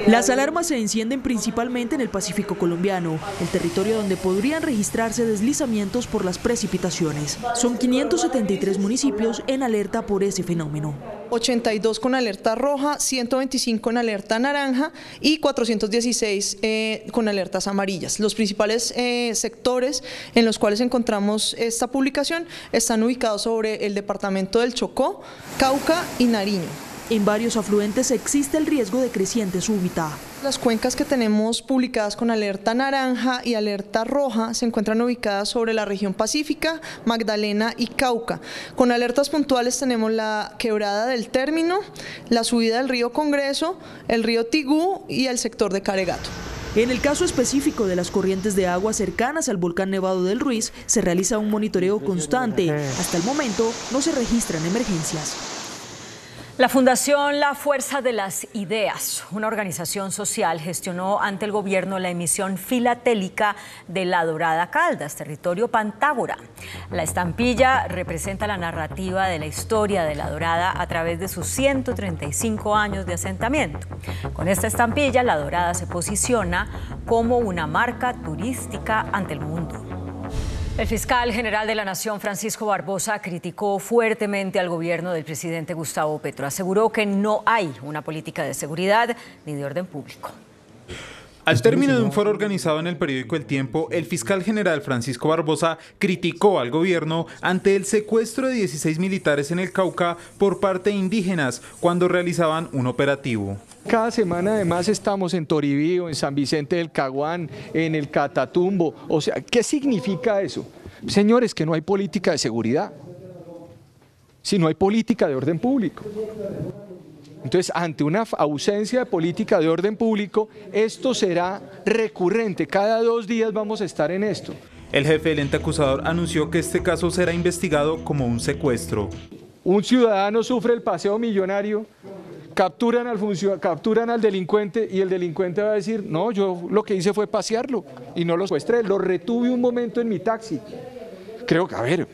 Las alarmas se encienden principalmente en el Pacífico colombiano, el territorio donde podrían registrarse deslizamientos por las precipitaciones. Son 573 municipios en alerta por ese fenómeno. 82 con alerta roja, 125 con alerta naranja y 416 con alertas amarillas. Los principales sectores en los cuales encontramos esta publicación están ubicados sobre el departamento del Chocó, Cauca y Nariño. En varios afluentes existe el riesgo de creciente súbita. Las cuencas que tenemos publicadas con alerta naranja y alerta roja se encuentran ubicadas sobre la región pacífica, Magdalena y Cauca. Con alertas puntuales tenemos la quebrada del Término, la subida del río Congreso, el río Tigú y el sector de Caregato. En el caso específico de las corrientes de agua cercanas al volcán Nevado del Ruiz, se realiza un monitoreo constante. Hasta el momento no se registran emergencias. La Fundación La Fuerza de las Ideas, una organización social, gestionó ante el gobierno la emisión filatélica de La Dorada Caldas, territorio Pantágora. La estampilla representa la narrativa de la historia de La Dorada a través de sus 135 años de asentamiento. Con esta estampilla, La Dorada se posiciona como una marca turística ante el mundo. El fiscal general de la Nación, Francisco Barbosa, criticó fuertemente al gobierno del presidente Gustavo Petro. Aseguró que no hay una política de seguridad ni de orden público. Al término de un foro organizado en el periódico El Tiempo, el fiscal general Francisco Barbosa criticó al gobierno ante el secuestro de 16 militares en el Cauca por parte de indígenas cuando realizaban un operativo. Cada semana además estamos en Toribío, en San Vicente del Caguán, en el Catatumbo. O sea, ¿qué significa eso? Señores, que no hay política de seguridad, si no hay política de orden público. Entonces, ante una ausencia de política de orden público, esto será recurrente. Cada 2 días vamos a estar en esto. El jefe del ente acusador anunció que este caso será investigado como un secuestro. Un ciudadano sufre el paseo millonario, capturan al delincuente y el delincuente va a decir, no, yo lo que hice fue pasearlo y no lo secuestré, lo retuve un momento en mi taxi. Creo que, a ver,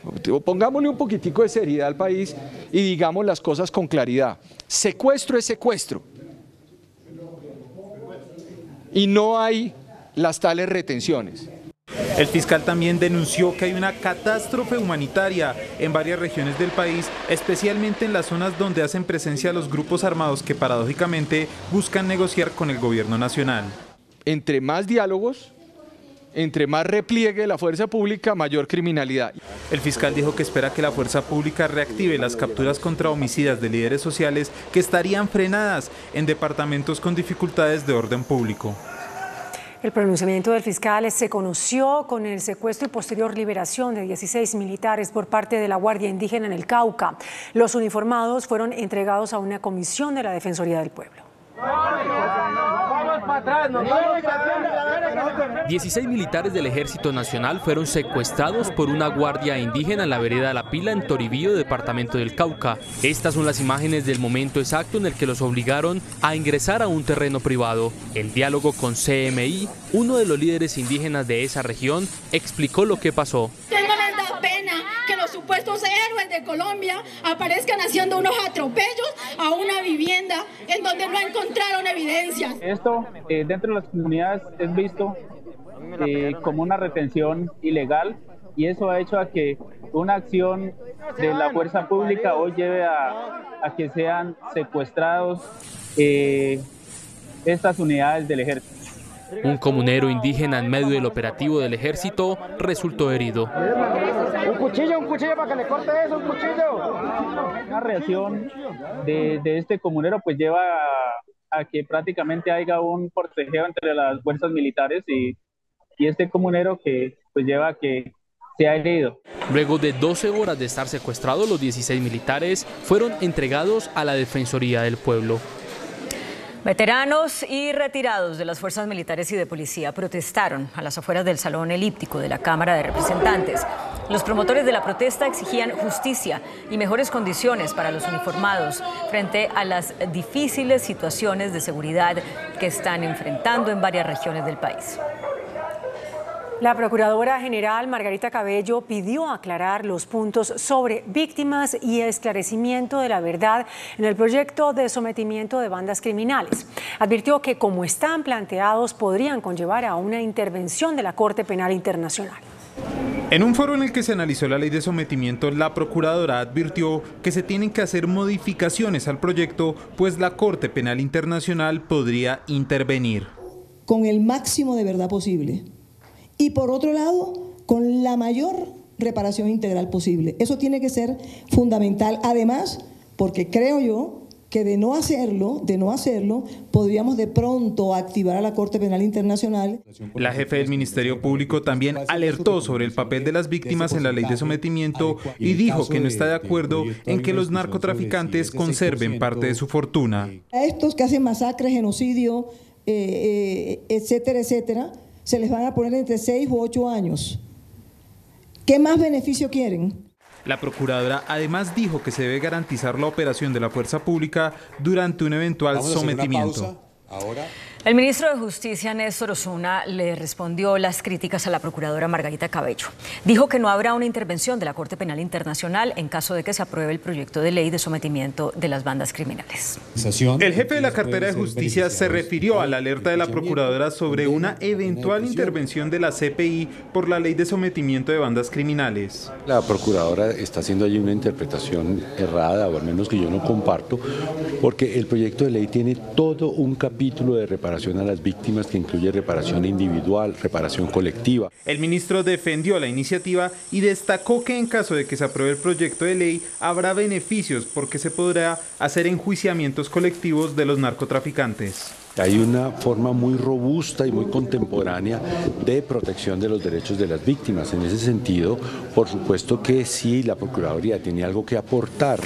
pongámosle un poquitico de seriedad al país y digamos las cosas con claridad. Secuestro es secuestro. Y no hay las tales retenciones. El fiscal también denunció que hay una catástrofe humanitaria en varias regiones del país, especialmente en las zonas donde hacen presencia los grupos armados que paradójicamente buscan negociar con el gobierno nacional. Entre más diálogos, entre más repliegue la fuerza pública, mayor criminalidad. El fiscal dijo que espera que la fuerza pública reactive las capturas contra homicidas de líderes sociales que estarían frenadas en departamentos con dificultades de orden público. El pronunciamiento del fiscal se conoció con el secuestro y posterior liberación de 16 militares por parte de la Guardia Indígena en el Cauca. Los uniformados fueron entregados a una comisión de la Defensoría del Pueblo. 16 militares del Ejército Nacional fueron secuestrados por una guardia indígena en la vereda La Pila, en Toribío, departamento del Cauca. Estas son las imágenes del momento exacto en el que los obligaron a ingresar a un terreno privado. En diálogo con CMI, uno de los líderes indígenas de esa región explicó lo que pasó. Les da pena que los supuestos héroes de Colombia aparezcan haciendo unos atropellos a una vivienda en donde no encontraron evidencias. Esto dentro de las comunidades es visto como una retención ilegal, y eso ha hecho a que una acción de la fuerza pública hoy lleve a que sean secuestrados estas unidades del ejército. Un comunero indígena en medio del operativo del ejército resultó herido. Un cuchillo para que le corte eso, un cuchillo. Una reacción de este comunero pues lleva a que prácticamente haya un forcejeo entre las fuerzas militares y este comunero que pues lleva a que sea herido. Luego de 12 horas de estar secuestrados, los 16 militares fueron entregados a la Defensoría del Pueblo. Veteranos y retirados de las fuerzas militares y de policía protestaron a las afueras del Salón Elíptico de la Cámara de Representantes. Los promotores de la protesta exigían justicia y mejores condiciones para los uniformados frente a las difíciles situaciones de seguridad que están enfrentando en varias regiones del país. La Procuradora General Margarita Cabello pidió aclarar los puntos sobre víctimas y esclarecimiento de la verdad en el proyecto de sometimiento de bandas criminales. Advirtió que, como están planteados, podrían conllevar a una intervención de la Corte Penal Internacional. En un foro en el que se analizó la ley de sometimiento, la Procuradora advirtió que se tienen que hacer modificaciones al proyecto, pues la Corte Penal Internacional podría intervenir. Con el máximo de verdad posible. Y por otro lado, con la mayor reparación integral posible. Eso tiene que ser fundamental. Además, porque creo yo que de no hacerlo, podríamos de pronto activar a la Corte Penal Internacional. La jefe del Ministerio Público también alertó sobre el papel de las víctimas en la ley de sometimiento y dijo que no está de acuerdo en que los narcotraficantes conserven parte de su fortuna. A estos que hacen masacres, genocidio, etcétera, etcétera, se les van a poner entre 6 u 8 años. ¿Qué más beneficio quieren? La Procuradora además dijo que se debe garantizar la operación de la fuerza pública durante un eventual sometimiento. El ministro de Justicia, Néstor Osuna, le respondió las críticas a la Procuradora Margarita Cabello. Dijo que no habrá una intervención de la Corte Penal Internacional en caso de que se apruebe el proyecto de ley de sometimiento de las bandas criminales. El jefe de la cartera de Justicia se refirió a la alerta de la Procuradora sobre una eventual intervención de la CPI por la ley de sometimiento de bandas criminales. La Procuradora está haciendo allí una interpretación errada, o al menos que yo no comparto, porque el proyecto de ley tiene todo un capítulo de reparación a las víctimas que incluye reparación individual, reparación colectiva. El ministro defendió la iniciativa y destacó que en caso de que se apruebe el proyecto de ley habrá beneficios porque se podrá hacer enjuiciamientos colectivos de los narcotraficantes. Hay una forma muy robusta y muy contemporánea de protección de los derechos de las víctimas. En ese sentido, por supuesto que sí, la Procuraduría tiene algo que aportar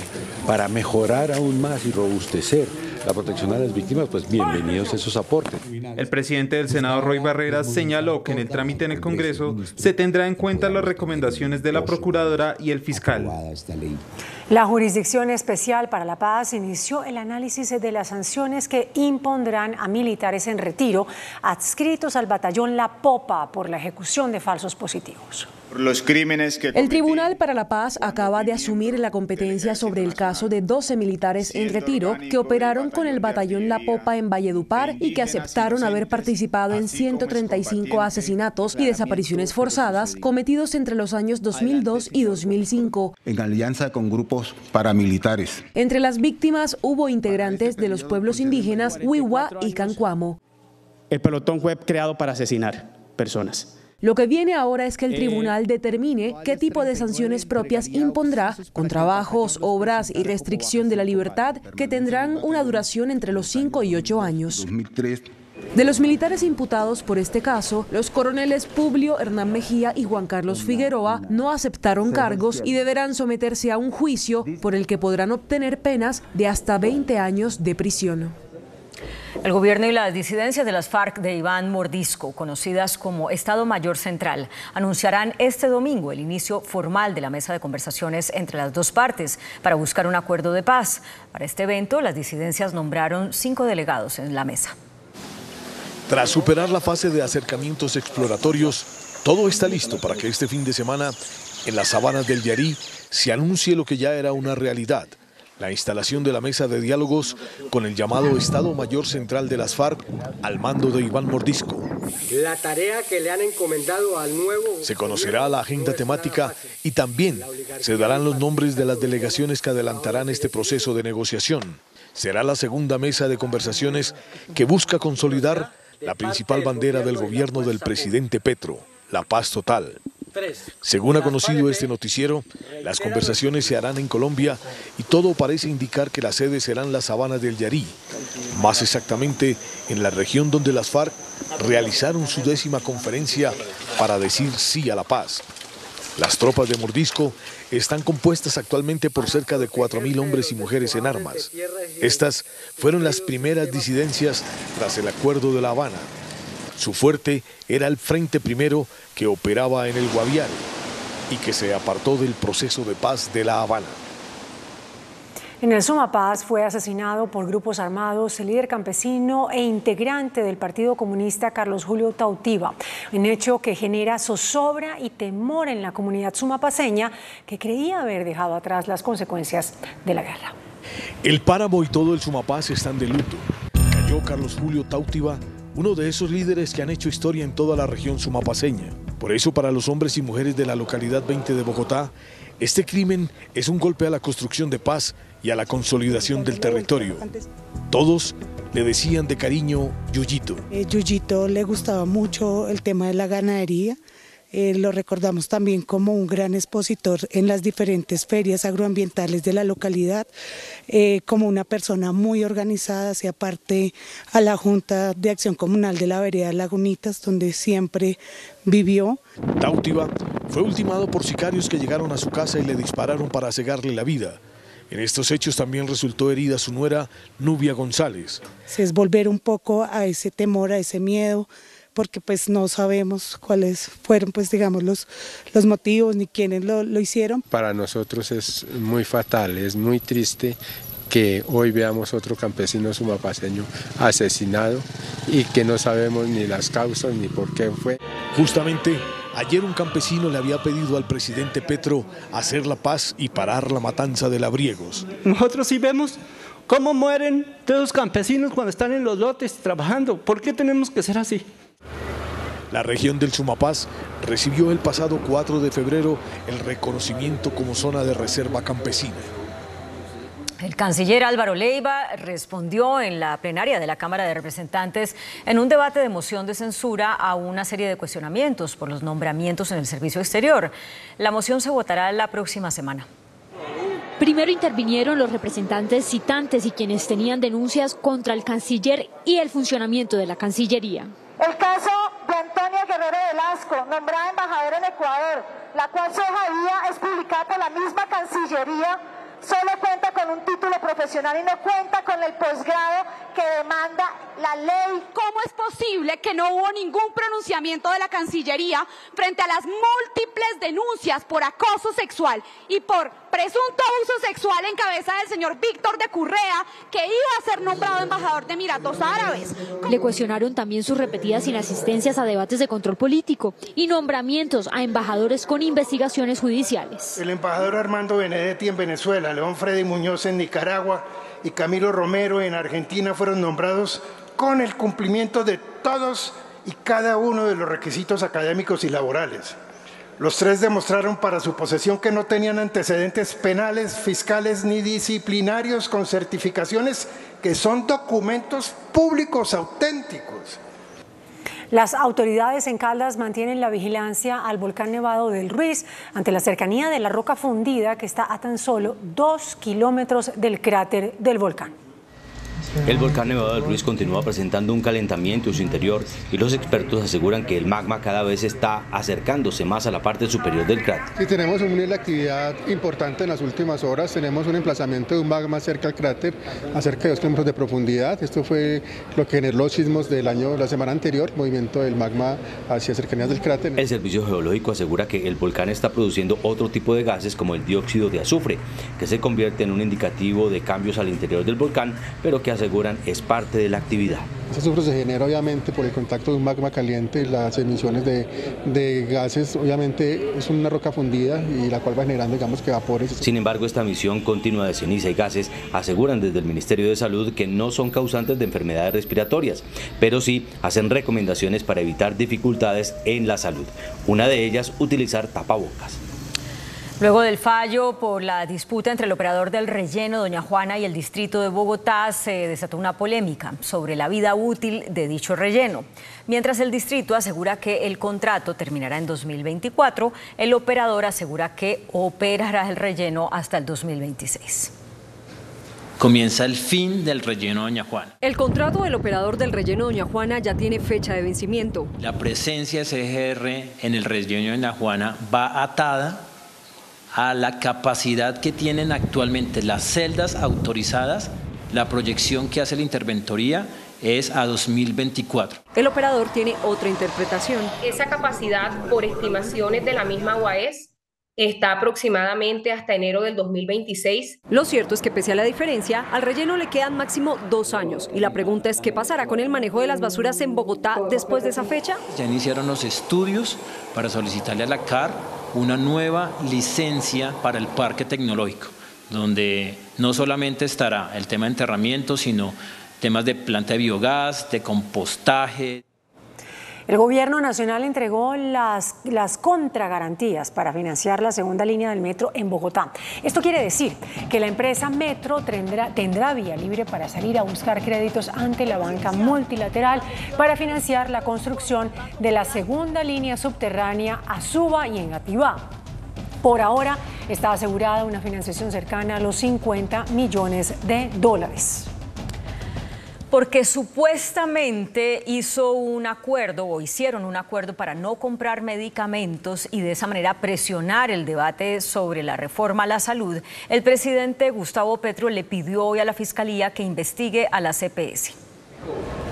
para mejorar aún más y robustecer la protección a las víctimas, pues bienvenidos esos aportes. El presidente del Senado, Roy Barreras, señaló que en el trámite en el Congreso se tendrá en cuenta las recomendaciones de la Procuradora y el fiscal. La Jurisdicción Especial para la Paz inició el análisis de las sanciones que impondrán a militares en retiro adscritos al batallón La Popa por la ejecución de falsos positivos. Los crímenes que el Tribunal para la Paz acaba de asumir la competencia sobre el caso de 12 militares en retiro que operaron con el batallón La Popa en Valledupar y que aceptaron haber participado en 135 asesinatos y desapariciones forzadas cometidos entre los años 2002 y 2005. En alianza con grupos paramilitares. Entre las víctimas hubo integrantes de los pueblos indígenas Wiwa y Cancuamo. El pelotón fue creado para asesinar personas. Lo que viene ahora es que el tribunal determine qué tipo de sanciones propias impondrá con trabajos, obras y restricción de la libertad que tendrán una duración entre los 5 y 8 años. De los militares imputados por este caso, los coroneles Publio Hernán Mejía y Juan Carlos Figueroa no aceptaron cargos y deberán someterse a un juicio por el que podrán obtener penas de hasta 20 años de prisión. El gobierno y las disidencias de las FARC de Iván Mordisco, conocidas como Estado Mayor Central, anunciarán este domingo el inicio formal de la mesa de conversaciones entre las dos partes para buscar un acuerdo de paz. Para este evento, las disidencias nombraron 5 delegados en la mesa. Tras superar la fase de acercamientos exploratorios, todo está listo para que este fin de semana, en las sabanas del Yarí, se anuncie lo que ya era una realidad: la instalación de la mesa de diálogos con el llamado Estado Mayor Central de las FARC al mando de Iván Mordisco. La tarea que le han encomendado al nuevo... Se conocerá la agenda temática y también se darán los nombres de las delegaciones que adelantarán este proceso de negociación. Será la segunda mesa de conversaciones que busca consolidar la principal bandera del gobierno del presidente Petro: la paz total. Según ha conocido este noticiero, las conversaciones se harán en Colombia y todo parece indicar que las sedes serán las sabanas del Yarí, más exactamente en la región donde las FARC realizaron su 10ª conferencia para decir sí a la paz. Las tropas de Mordisco están compuestas actualmente por cerca de 4.000 hombres y mujeres en armas. Estas fueron las primeras disidencias tras el Acuerdo de La Habana. Su fuerte era el Frente Primero, que operaba en el Guaviare y que se apartó del proceso de paz de La Habana. En el Sumapaz fue asesinado por grupos armados el líder campesino e integrante del Partido Comunista Carlos Julio Tautiva, un hecho que genera zozobra y temor en la comunidad sumapaceña que creía haber dejado atrás las consecuencias de la guerra. El páramo y todo el Sumapaz están de luto. Cayó Carlos Julio Tautiva, uno de esos líderes que han hecho historia en toda la región sumapaceña. Por eso, para los hombres y mujeres de la localidad 20 de Bogotá, este crimen es un golpe a la construcción de paz y a la consolidación del territorio. Todos le decían de cariño Yuyito. Yuyito le gustaba mucho el tema de la ganadería. Lo recordamos también como un gran expositor en las diferentes ferias agroambientales de la localidad, como una persona muy organizada, hacía parte a la Junta de Acción Comunal de la Vereda Lagunitas, donde siempre vivió. Tautiva fue ultimado por sicarios que llegaron a su casa y le dispararon para cegarle la vida. En estos hechos también resultó herida su nuera, Nubia González. Es volver un poco a ese temor, a ese miedo, porque pues no sabemos cuáles fueron, pues digamos, los motivos ni quiénes lo hicieron. Para nosotros es muy fatal, es muy triste que hoy veamos otro campesino sumapaceño asesinado y que no sabemos ni las causas ni por qué fue. Justamente ayer un campesino le había pedido al presidente Petro hacer la paz y parar la matanza de labriegos. Nosotros sí vemos cómo mueren todos los campesinos cuando están en los lotes trabajando. ¿Por qué tenemos que ser así? La región del Sumapaz recibió el pasado 4 de febrero el reconocimiento como zona de reserva campesina. El canciller Álvaro Leiva respondió en la plenaria de la Cámara de Representantes en un debate de moción de censura a una serie de cuestionamientos por los nombramientos en el servicio exterior. La moción se votará la próxima semana. Primero intervinieron los representantes citantes y quienes tenían denuncias contra el canciller y el funcionamiento de la Cancillería. El caso de Antonia Guerrero Velasco, nombrada embajadora en Ecuador, la cual su hoja de vida es publicada por la misma Cancillería, solo cuenta con un título profesional y no cuenta con el posgrado que demanda la ley. ¿Cómo es posible que no hubo ningún pronunciamiento de la Cancillería frente a las múltiples denuncias por acoso sexual y por presunto abuso sexual en cabeza del señor Víctor de Currea, que iba a ser nombrado embajador de Emiratos Árabes? Le cuestionaron también sus repetidas inasistencias a debates de control político y nombramientos a embajadores con investigaciones judiciales. El embajador Armando Benedetti en Venezuela, León Freddy Muñoz en Nicaragua y Camilo Romero en Argentina fueron nombrados con el cumplimiento de todos y cada uno de los requisitos académicos y laborales. Los tres demostraron para su posesión que no tenían antecedentes penales, fiscales ni disciplinarios con certificaciones que son documentos públicos auténticos. Las autoridades en Caldas mantienen la vigilancia al volcán Nevado del Ruiz ante la cercanía de la roca fundida que está a tan solo 2 kilómetros del cráter del volcán. El volcán Nevado del Ruiz continúa presentando un calentamiento en su interior y los expertos aseguran que el magma cada vez está acercándose más a la parte superior del cráter. Sí, tenemos una actividad importante en las últimas horas. Tenemos un emplazamiento de un magma cerca al cráter a cerca de 2 kilómetros de profundidad. Esto fue lo que generó los sismos la semana anterior, movimiento del magma hacia cercanías del cráter. El Servicio Geológico asegura que el volcán está produciendo otro tipo de gases como el dióxido de azufre, que se convierte en un indicativo de cambios al interior del volcán, pero que aseguran es parte de la actividad. Ese azufre se genera obviamente por el contacto de un magma caliente, las emisiones de gases, obviamente es una roca fundida y la cual va generando, digamos, que vapores. Sin embargo, esta emisión continua de ceniza y gases aseguran desde el Ministerio de Salud que no son causantes de enfermedades respiratorias, pero sí hacen recomendaciones para evitar dificultades en la salud. Una de ellas, utilizar tapabocas. Luego del fallo por la disputa entre el operador del relleno, Doña Juana, y el distrito de Bogotá, se desató una polémica sobre la vida útil de dicho relleno. Mientras el distrito asegura que el contrato terminará en 2024, el operador asegura que operará el relleno hasta el 2026. Comienza el fin del relleno Doña Juana. El contrato del operador del relleno Doña Juana ya tiene fecha de vencimiento. La presencia de CGR en el relleno Doña Juana va atada a la capacidad que tienen actualmente las celdas autorizadas. La proyección que hace la interventoría es a 2024. El operador tiene otra interpretación. Esa capacidad, por estimaciones de la misma UAES, está aproximadamente hasta enero del 2026. Lo cierto es que pese a la diferencia, al relleno le quedan máximo 2 años. Y la pregunta es, ¿qué pasará con el manejo de las basuras en Bogotá después de esa fecha? Ya iniciaron los estudios para solicitarle a la CAR una nueva licencia para el parque tecnológico, donde no solamente estará el tema de enterramiento, sino temas de planta de biogás, de compostaje. El Gobierno Nacional entregó las contragarantías para financiar la segunda línea del metro en Bogotá. Esto quiere decir que la empresa Metro tendrá vía libre para salir a buscar créditos ante la banca multilateral para financiar la construcción de la segunda línea subterránea a Suba y Engativá. Por ahora está asegurada una financiación cercana a los $50 millones. Porque supuestamente hicieron un acuerdo para no comprar medicamentos y de esa manera presionar el debate sobre la reforma a la salud, el presidente Gustavo Petro le pidió hoy a la Fiscalía que investigue a las EPS.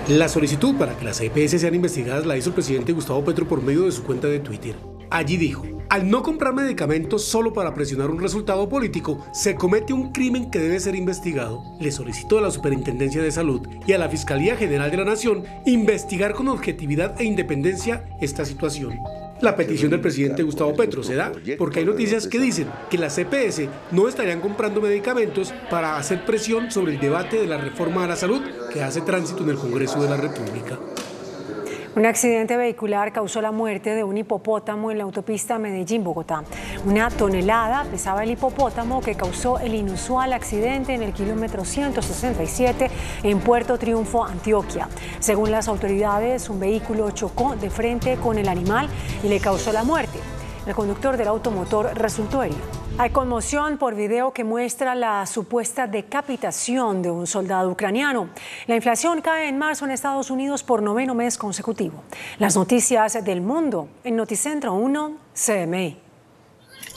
La solicitud para que las EPS sean investigadas la hizo el presidente Gustavo Petro por medio de su cuenta de Twitter. Allí dijo: al no comprar medicamentos solo para presionar un resultado político, se comete un crimen que debe ser investigado. Le solicitó a la Superintendencia de Salud y a la Fiscalía General de la Nación investigar con objetividad e independencia esta situación. La petición del presidente Gustavo Petro se da porque hay noticias que dicen que las EPS no estarían comprando medicamentos para hacer presión sobre el debate de la reforma a la salud que hace tránsito en el Congreso de la República. Un accidente vehicular causó la muerte de un hipopótamo en la autopista Medellín-Bogotá. Una tonelada pesaba el hipopótamo que causó el inusual accidente en el kilómetro 167 en Puerto Triunfo, Antioquia. Según las autoridades, un vehículo chocó de frente con el animal y le causó la muerte. El conductor del automotor resultó herido. Hay conmoción por video que muestra la supuesta decapitación de un soldado ucraniano. La inflación cae en marzo en Estados Unidos por 9º mes consecutivo. Las noticias del mundo en Noticentro 1 CMI.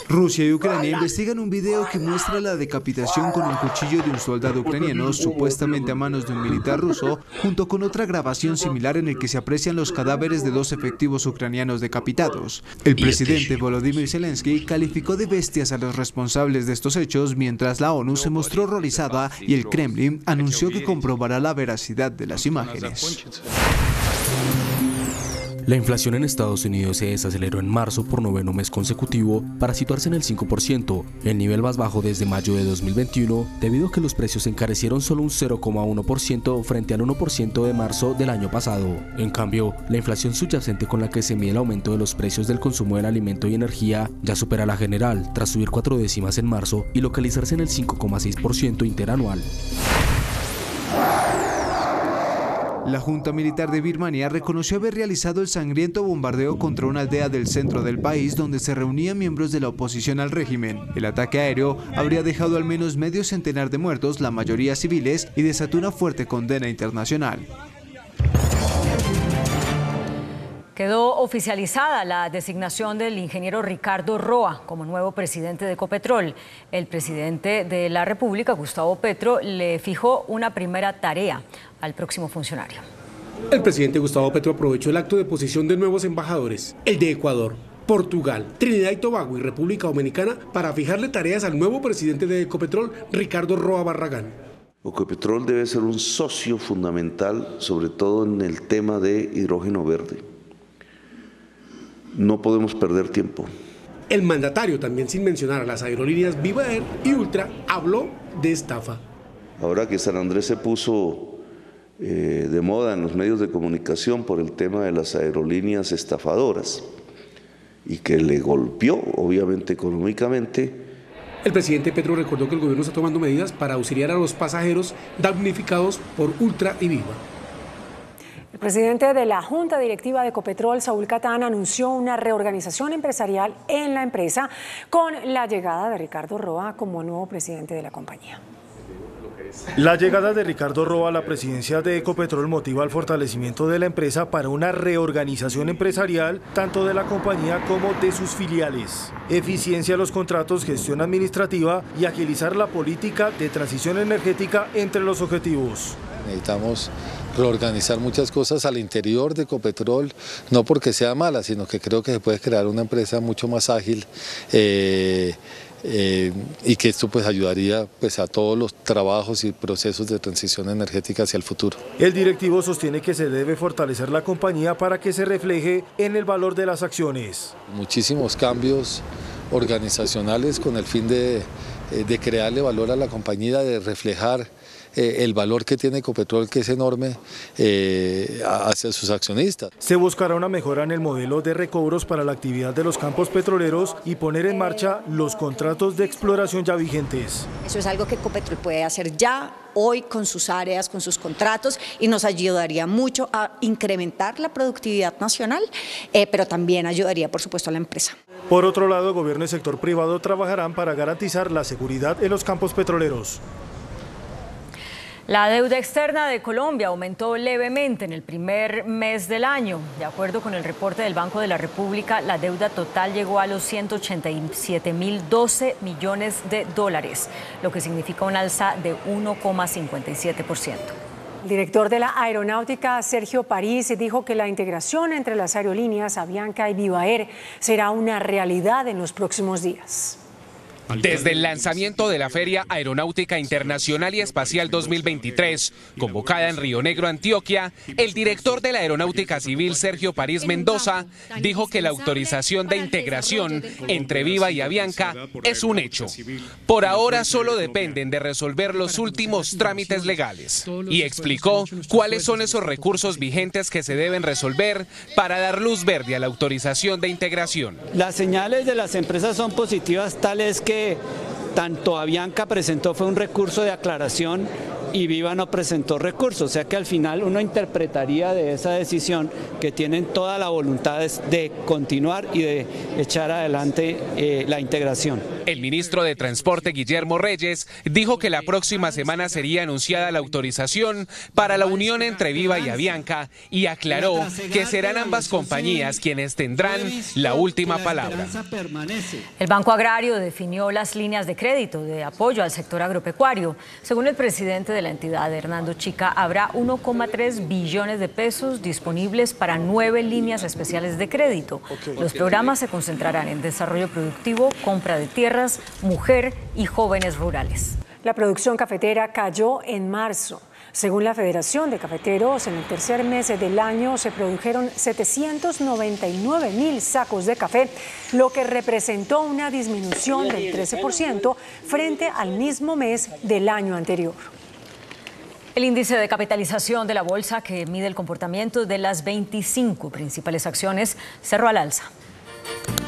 Rusia y Ucrania investigan un video que muestra la decapitación con un cuchillo de un soldado ucraniano, supuestamente a manos de un militar ruso, junto con otra grabación similar en el que se aprecian los cadáveres de 2 efectivos ucranianos decapitados. El presidente Volodymyr Zelensky calificó de bestias a los responsables de estos hechos, mientras la ONU se mostró horrorizada y el Kremlin anunció que comprobará la veracidad de las imágenes. La inflación en Estados Unidos se desaceleró en marzo por 9º mes consecutivo para situarse en el 5%, el nivel más bajo desde mayo de 2021, debido a que los precios se encarecieron solo un 0,1% frente al 1% de marzo del año pasado. En cambio, la inflación subyacente con la que se mide el aumento de los precios del consumo del alimento y energía ya supera la general, tras subir 4 décimas en marzo y localizarse en el 5,6% interanual. La Junta Militar de Birmania reconoció haber realizado el sangriento bombardeo contra una aldea del centro del país donde se reunían miembros de la oposición al régimen. El ataque aéreo habría dejado al menos medio centenar de muertos, la mayoría civiles, y desató una fuerte condena internacional. Quedó oficializada la designación del ingeniero Ricardo Roa como nuevo presidente de Ecopetrol. El presidente de la República, Gustavo Petro, le fijó una primera tarea al próximo funcionario. El presidente Gustavo Petro aprovechó el acto de posesión de nuevos embajadores, el de Ecuador, Portugal, Trinidad y Tobago y República Dominicana, para fijarle tareas al nuevo presidente de Ecopetrol, Ricardo Roa Barragán. Ecopetrol debe ser un socio fundamental, sobre todo en el tema de hidrógeno verde. No podemos perder tiempo. El mandatario, también sin mencionar a las aerolíneas Viva Air y Ultra, habló de estafa. Ahora que San Andrés se puso de moda en los medios de comunicación por el tema de las aerolíneas estafadoras y que le golpeó, obviamente, económicamente. El presidente Petro recordó que el gobierno está tomando medidas para auxiliar a los pasajeros damnificados por Ultra y Viva. El presidente de la Junta Directiva de Ecopetrol, Saúl Catán, anunció una reorganización empresarial en la empresa con la llegada de Ricardo Roa como nuevo presidente de la compañía. La llegada de Ricardo Roa a la presidencia de Ecopetrol motiva el fortalecimiento de la empresa para una reorganización empresarial tanto de la compañía como de sus filiales, eficiencia en los contratos, gestión administrativa y agilizar la política de transición energética entre los objetivos. Necesitamos reorganizar muchas cosas al interior de Ecopetrol, no porque sea mala, sino que creo que se puede crear una empresa mucho más ágil y que esto pues ayudaría pues a todos los trabajos y procesos de transición energética hacia el futuro. El directivo sostiene que se debe fortalecer la compañía para que se refleje en el valor de las acciones. Muchísimos cambios organizacionales con el fin de crearle valor a la compañía, de reflejar el valor que tiene Ecopetrol, que es enorme, hacia sus accionistas. Se buscará una mejora en el modelo de recobros para la actividad de los campos petroleros y poner en marcha los contratos de exploración ya vigentes. Eso es algo que Ecopetrol puede hacer ya, hoy, con sus áreas, con sus contratos, y nos ayudaría mucho a incrementar la productividad nacional, pero también ayudaría, por supuesto, a la empresa. Por otro lado, el gobierno y el sector privado trabajarán para garantizar la seguridad en los campos petroleros. La deuda externa de Colombia aumentó levemente en el primer mes del año. De acuerdo con el reporte del Banco de la República, la deuda total llegó a los 187.012 millones de dólares, lo que significa un alza de 1,57%. El director de la aeronáutica, Sergio París, dijo que la integración entre las aerolíneas Avianca y Viva Air será una realidad en los próximos días. Desde el lanzamiento de la Feria Aeronáutica Internacional y Espacial 2023, convocada en Río Negro, Antioquia, el director de la Aeronáutica Civil, Sergio París Mendoza, dijo que la autorización de integración entre Viva y Avianca es un hecho. Por ahora solo dependen de resolver los últimos trámites legales y explicó cuáles son esos recursos vigentes que se deben resolver para dar luz verde a la autorización de integración. Las señales de las empresas son positivas, tales que tanto Avianca presentó fue un recurso de aclaración y Viva no presentó recursos, o sea que al final uno interpretaría de esa decisión que tienen toda la voluntad de continuar y de echar adelante la integración. El ministro de Transporte, Guillermo Reyes, dijo que la próxima semana sería anunciada la autorización para la unión entre Viva y Avianca y aclaró que serán ambas compañías quienes tendrán la última palabra. El Banco Agrario definió las líneas de crédito de apoyo al sector agropecuario. Según el presidente de la entidad, Hernando Chica, habrá 1,3 billones de pesos disponibles para 9 líneas especiales de crédito. Los programas se concentrarán en desarrollo productivo, compra de tierras, mujer y jóvenes rurales. La producción cafetera cayó en marzo. Según la Federación de Cafeteros, en el tercer mes del año se produjeron 799.000 sacos de café, lo que representó una disminución del 13% frente al mismo mes del año anterior. El índice de capitalización de la bolsa, que mide el comportamiento de las 25 principales acciones, cerró al alza.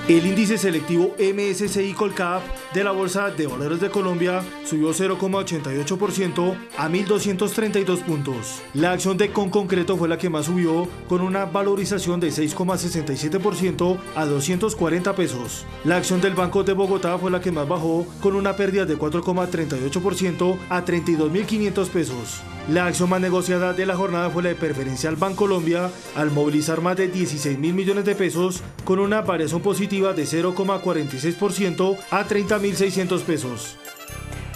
El índice selectivo MSCI Colcap de la Bolsa de Valores de Colombia subió 0,88% a 1.232 puntos. La acción de Concreto fue la que más subió, con una valorización de 6,67% a 240 pesos. La acción del Banco de Bogotá fue la que más bajó, con una pérdida de 4,38% a 32.500 pesos. La acción más negociada de la jornada fue la de Preferencial Bancolombia, al movilizar más de 16.000 millones de pesos, con una variación positiva de 0,46% a 30.600 pesos.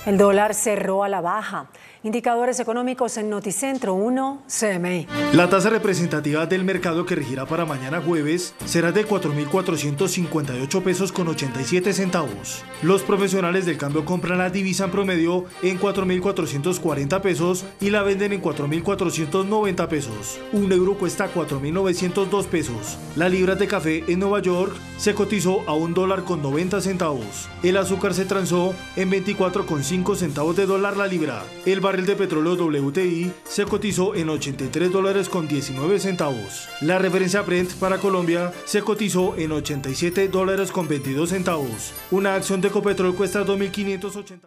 El dólar cerró a la baja. Indicadores económicos en Noticentro 1, CMI. La tasa representativa del mercado, que regirá para mañana jueves, será de 4.458 pesos con 87 centavos. Los profesionales del cambio compran la divisa en promedio en 4.440 pesos y la venden en 4.490 pesos. Un euro cuesta 4.902 pesos. La libra de café en Nueva York se cotizó a $1.90 centavos. El azúcar se transó en 24,5 centavos de dólar la libra. El barril de petróleo WTI se cotizó en $83.19 centavos. La referencia Brent para Colombia se cotizó en $87.22. Una acción de Ecopetrol cuesta 2.580.